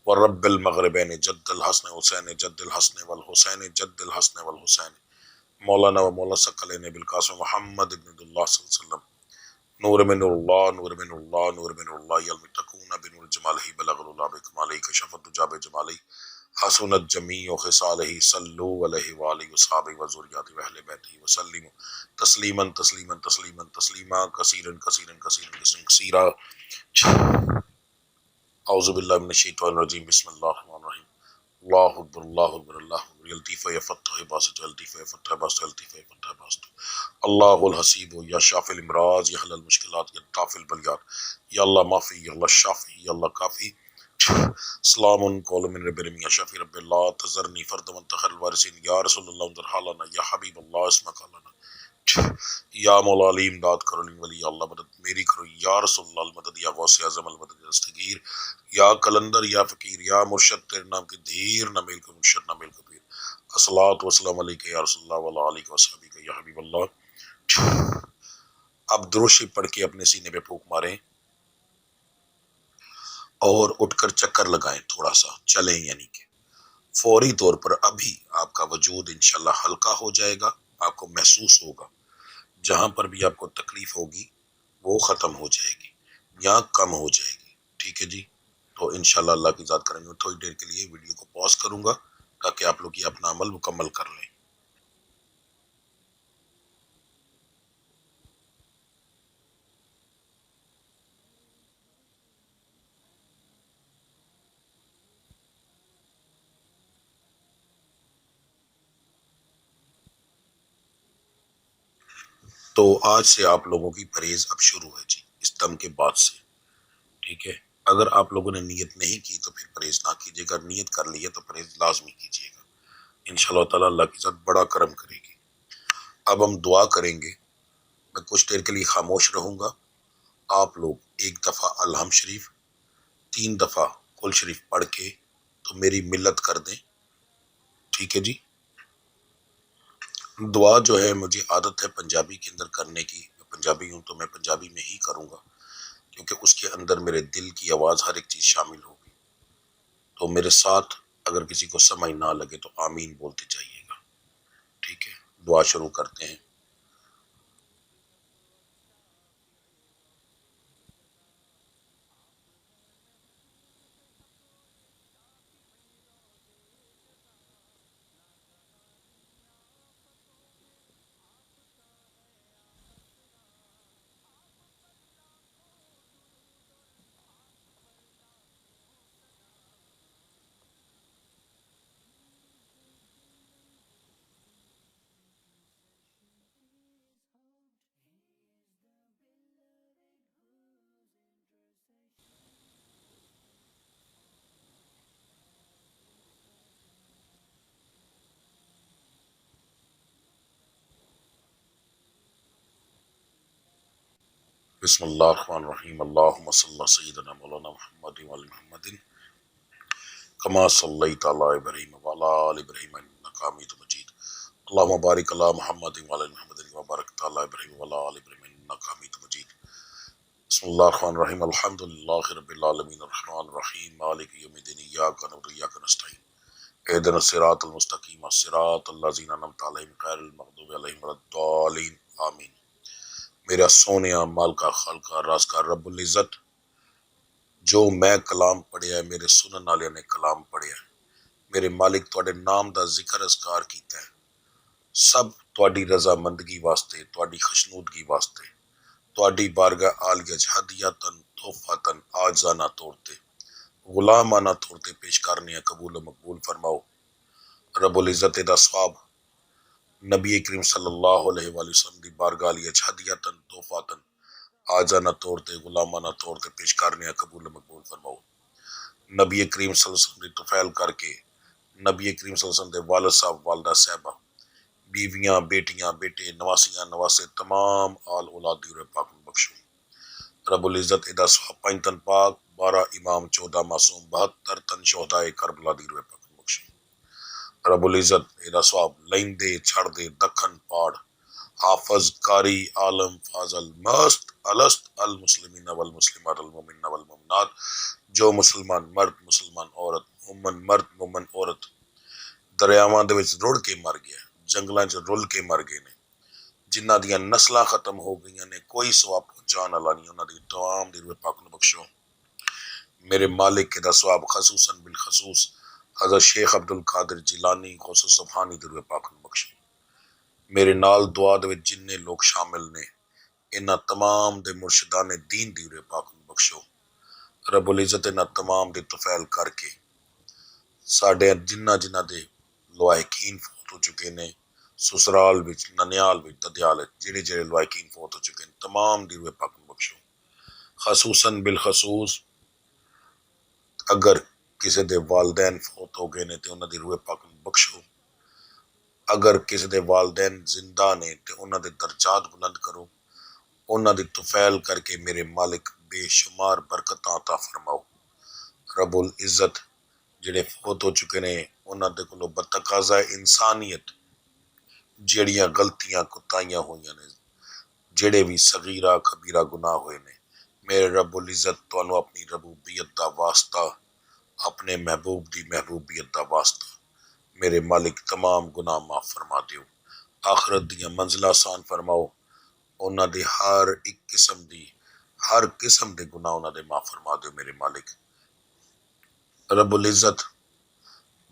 ورب المغربین جد الحسن حسین جد الحسن والحسین جد الحسن والحسین مولانا و مولا ثقلین بالقاسم محمد ابن اللہ صلی اللہ علیہ وسلم نور من اللہ نور من اللہ نور من اللہ یلمتقون بنور جمالہ بلغ اللہ بکمالہ کشف الدجا بجمالہ حسنت جمیع خصالہ صلو علیہ وآلہ وصحابہ وذریاتہ واہل بیتہ وسلم تسلیما تسلیما تسلیما تسلیما کثیرا کثیرا کثیرا کثیرا کثیرا۔ اعوذ باللہ من الشیطان الرجیم، بسم اللہ الرحمن الرحیم۔ اللہ اکبر اللہ اکبر اللہ اکبر، یلطیف یفتح باسط یلطیف یفتح باسط یلطیف یفتح باسط، اللہ الحسیب یا شافی الامراض یا حل المشکلات یا دافع البلیات، یا اللہ معافی یا اللہ شافی یا اللہ کافی۔ سلام قول من رب العالمین یا شافی رب اللہ تذرنی فرد منتخر الوارثین یا رسول اللہ انظر حالنا یا حبیب اللہ اسمک لنا یا مولا علی امداد کرو ولی اللہ مدد میری کرو یا رسول اللہ المدد یا غوث اعظم المدد یا دستگیر یا کلندر یا فقیر یا مرشد تیرے نام کے دھیر نہ میل کو مرشد نہ میل کو پیر الصلاۃ والسلام علیکہ یا رسول اللہ وعلی آلہ وصحبہ یا حبیب اللہ۔ اب دروشی پڑھ کے اپنے سینے پہ پھونک ماریں اور اٹھ کر چکر لگائیں، تھوڑا سا چلیں، یعنی کہ فوری طور پر ابھی آپ کا وجود انشاءاللہ ہلکا ہو جائے گا، آپ کو محسوس ہوگا جہاں پر بھی آپ کو تکلیف ہوگی وہ ختم ہو جائے گی یا کم ہو جائے گی، ٹھیک ہے جی۔ تو انشاءاللہ اللہ کی ذات کریں گے، تھوڑی دیر کے لیے ویڈیو کو پاز کروں گا تاکہ آپ لوگ یہ اپنا عمل مکمل کر لیں۔ تو آج سے آپ لوگوں کی پرہیز اب شروع ہے جی، اس دم کے بعد سے، ٹھیک ہے۔ اگر آپ لوگوں نے نیت نہیں کی تو پھر پرہیز نہ کیجیے گا، نیت کر لی ہے تو پرہیز لازمی کیجیے گا، انشاءاللہ تعالیٰ اللہ کی ذات بڑا کرم کرے گی۔ اب ہم دعا کریں گے، میں کچھ دیر کے لیے خاموش رہوں گا، آپ لوگ ایک دفعہ الحم شریف 3 دفعہ کل شریف پڑھ کے تو میری ملت کر دیں، ٹھیک ہے جی۔ دعا جو ہے مجھے عادت ہے پنجابی کے اندر کرنے کی، میں پنجابی ہوں تو میں پنجابی میں ہی کروں گا کیونکہ اس کے اندر میرے دل کی آواز ہر ایک چیز شامل ہوگی، تو میرے ساتھ اگر کسی کو سمجھ نہ لگے تو آمین بولتے جائیے گا، ٹھیک ہے۔ دعا شروع کرتے ہیں۔ بسم اللہ الرحمن الرحیم، اللہم صلی اللہ سیدنا مولانا محمد وعلی محمد کما صلیت علی ابراہیم وعلی آل ابراہیم انک حمید مجید، اللہم بارک علی محمد وعلی محمد کما بارکت علی ابراہیم وعلی آل ابراہیم انک حمید مجید۔ بسم اللہ الرحمن الرحیم، الحمدللہ رب العالمین الرحمن الرحیم مالک یوم الدین، ایاک نعبد و ایاک نستعین، اہدنا الصراط المستقیم صراط الذین انعمت علیہم غیر المغضوب علیہم ولا الضالین، آمین۔ میرا سونیا مال کا خالقہ راز کا رب العزت، جو میں کلام پڑھیا ہے میرے سنن والے نے کلام پڑھیا ہے، میرے مالک تواڈے نام دا ذکر اذکار کیتا ہے، سب تواڈی رضا مندگی واسطے، تواڈی خشنودگی واسطے، تواڈی بارگاہ عالیہ ہدیتاً تحفتاً آجزانہ طور تے غلامانہ طور تے پیش کرنے قبول و مقبول فرماؤ۔ رب العزت دا ثواب نبی کریم صلی اللہ علیہ وآلہ وسلم دی بارگاہ عالیہ ہدیتاً تحفتاً آجزانہ طور تے غلامانہ طور تے پیش کرنے قبول و مقبول فرماؤ۔ نبی کریم صلی اللہ علیہ وسلم دی طفیل کر کے نبی کریم صلی اللہ علیہ وسلم دے والد صاحب والدہ صاحبہ بیویاں بیٹیاں بیٹے نواسیاں نواسے تمام آل اولاد دی روح پاک میں بخشو۔ رب العزت ادا صحاب 5 تن پاک 12 امام 14 معصوم 72 تن شہدائے کربلا دی روح پاک میں بخشو۔ رب العزت ادا صحاب لیندے چھڑ دے دکھن پاڑ حافظ قاری عالم فاضل مست الست المسلمین والمسلمات المؤمنین والمؤمنات، جو مسلمان مرد مسلمان عورت مومن مرد مومن عورت دریاواں دے وچ رڑ کے مر گیا، جنگلاں چ رل کے مر گئے نے، جنہ دیاں نسلاں ختم ہو گئیاں نے، کوئی ثواب پہنچان والا نہیں، انہاں دی تمام دی روح پاک نو بخشو۔ میرے مالک دا ثواب خصوصاً بالخصوص حضرت شیخ عبد القادر جیلانی غوث سبحانی دی روح پاک نو بخشو۔ میرے نال دعا دے وچ جننے لوگ شامل نے انہاں تمام دے مرشدان دین دی روح پاک نو بخشو۔ رب العزت انہاں تمام دے طفیل کر کے ساڈے جنہ دے لواحقین فوت ہو چکے نے، سسرال وچ ننیال وچ ددیال وچ جڑے لواحقین فوت ہو چکے ہیں تمام دی روح پاک نو بخشو۔ خصوصاً بالخصوص اگر کسی دے والدین فوت ہو گئے نے تے انہاں دی روح پاک نو بخشو۔ اگر کسی دے والدین زندہ نے تے انہاں دے درجات بلند کرو، انہاں دی طفیل کر کے میرے مالک بے شمار برکتاں عطا فرماؤ۔ رب العزت جڑے فوت ہو چکے نے انہاں دے کولوں بتقاضا انسانیت جیڑیاں غلطیاں کوتاہیاں ہوئیاں نے، جڑے بھی صغیرہ کبیرہ گناہ ہوئے نے، میرے رب العزت تانوں اپنی ربوبیت دا واسطہ، اپنے محبوب دی محبوبیت دا واسطہ میرے مالک تمام گناہ معاف فرما دیو، آخرت دیاں منزلہ آسان فرماؤ، انہاں دے ہر قسم دے گناہ انہاں دے معاف فرما دیو میرے مالک۔ رب العزت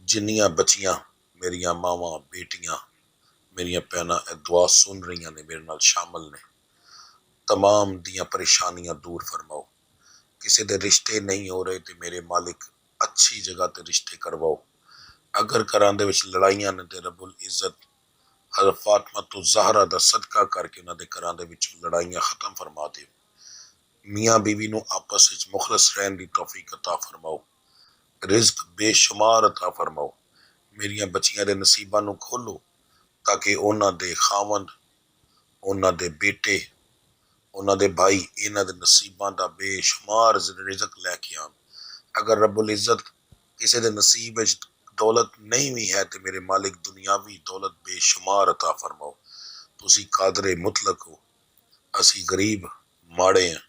جنیاں بچیاں میریاں ماواں بیٹیاں میریاں بہناں اے دعا سن رہیاں نے میرے نال شامل نے، تمام دیاں پریشانیاں دور فرماؤ، کسی دے رشتے نہیں ہو رہے تے میرے مالک اچھی جگہ تے رشتے کرواؤ، اگر گھراں دے وچ لڑائیاں نے تے رب العزت حضرت فاطمہ تو زہرا دا صدقہ کر کے انہاں دے گھراں دے وچ لڑائیاں ختم فرما دیو، میاں بیوی نو آپس وچ مخلص رہن دی توفیق عطا فرماؤ، رزق بے شمار عطا فرماؤ، میریاں بچیاں دے نصیباں نو کھولو تاکہ انہاں دے خاوند، انہاں دے بیٹے، انہاں دے بھائی انہاں دے نصیباں دا بے شمار رزق لے کے آن۔ اگر رب العزت کسی دے نصیب وچ دولت نہیں بھی ہے تے میرے مالک دنیاوی دولت بے شمار عطا فرماؤ، تسی قادر مطلق ہو، اسی غریب ماڑے ہیں،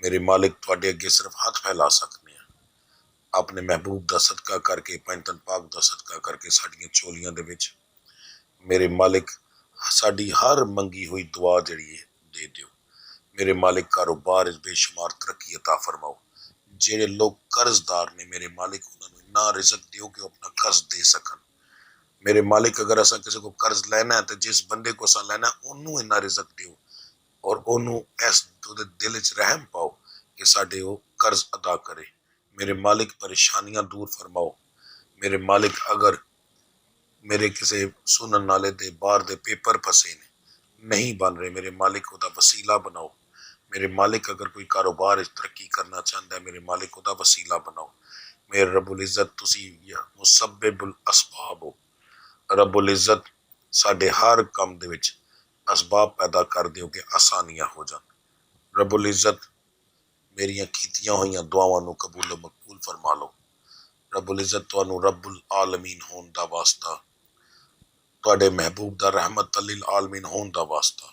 میرے مالک تواڈے اگے صرف ہاتھ پھیلا سکنے ہیں، اپنے محبوب دا صدقہ کر کے پنجتن پاک دا صدقہ کر کے ساڈیاں چولیاں دے وچ میرے مالک ساڈی ہر منگی ہوئی دعا جڑی ہے دے دیو، میرے مالک کاروبار بے شمار ترقی عطا فرماؤ، جڑے لوگ قرض دار نے میرے مالک انہاں نوں اتنا رزق دیو کہ وہ اپنا قرض دے سکن، میرے مالک اگر اساں کسی کو قرض لینا ہے تو جس بندے کو اساں لینا ہے انہوں اتنا رزق دیو اور انہوں اس دل وچ رحم پاؤ کہ ساڈے وہ قرض ادا کرے، میرے مالک پریشانیاں دور فرماؤ، میرے مالک اگر میرے کسی سنن نالے دے باہر دے پیپر پھسے نے نہیں بن رہے، میرے مالک او دا وسیلہ بناؤ، میرے مالک اگر کوئی کاروبار ترقی کرنا چاہتا ہے میرے مالک او دا وسیلہ بناؤ، میرے رب العزت تسی مسبب الاسباب ہو، رب العزت ساڈے ہر کام دے وچ اسباب پیدا کر دیو کہ آسانیاں ہو جان، رب العزت میریاں کیتیاں ہوئیاں دعاواں نو قبول و مقبول فرما لو، رب العزت تانوں رب العالمین ہون دا واسطہ، تواڈے محبوب دا رحمت للعالمین ہون دا واسطہ،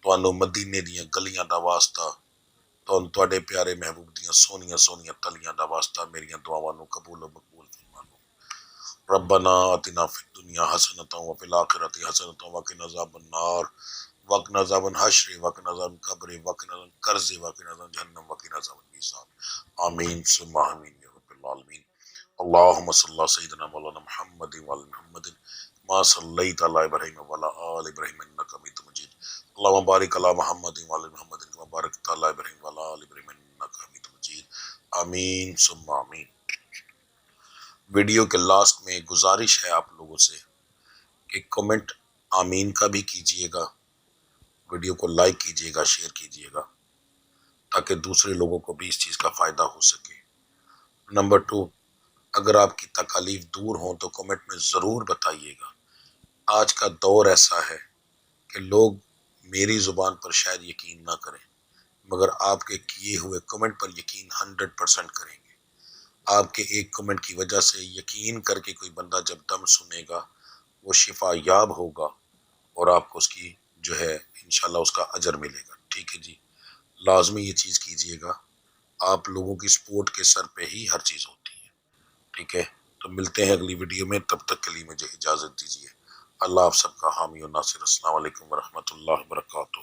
تانوں مدینے دیاں گلیاں دا واسطہ، تواڈے پیارے محبوب دیاں سونیاں سونیاں تلیاں دا واسطہ میریاں دعاواں نو قبول و مقبول فرما لو، ربنا آتنا فی الدنیا حسنۃ وفی الآخرۃ حسنۃ وقنا عذاب النار وقنا عذاب الحشر وقنا عذاب القبر وقنا عذاب القرض وقنا عذاب جہنم وقنا عذاب المیزان، آمین ثم آمین یا رب العالمین۔ اللهم صل على سيدنا مولانا محمد وعلى محمد ما صليت على ابراهيم وعلى ال ابراهيم انك حميد مجيد، اللهم بارك على محمد وعلى محمد كما باركت على ابراهيم وعلى ال ابراهيم انك حميد مجيد، آمین ثم آمین۔ ویڈیو کے لاسٹ میں ایک گزارش ہے آپ لوگوں سے کہ کمنٹ آمین کا بھی کیجئے گا، ویڈیو کو لائک کیجئے گا، شیئر کیجئے گا تاکہ دوسرے لوگوں کو بھی اس چیز کا فائدہ ہو سکے۔ نمبر 2، اگر آپ کی تکالیف دور ہوں تو کمنٹ میں ضرور بتائیے گا، آج کا دور ایسا ہے کہ لوگ میری زبان پر شاید یقین نہ کریں مگر آپ کے کیے ہوئے کمنٹ پر یقین 100% کریں گے، آپ کے ایک کمنٹ کی وجہ سے یقین کر کے کوئی بندہ جب دم سنے گا وہ شفا یاب ہوگا اور آپ کو اس کی جو ہے انشاءاللہ اس کا اجر ملے گا، ٹھیک ہے جی، لازمی یہ چیز کیجئے گا، آپ لوگوں کی سپورٹ کے سر پہ ہی ہر چیز ہوتی ہے، ٹھیک ہے، تو ملتے ہیں اگلی ویڈیو میں، تب تک کے لیے مجھے اجازت دیجیے، اللہ آپ سب کا حامی و ناصر، السلام علیکم ورحمۃ اللہ وبرکاتہ۔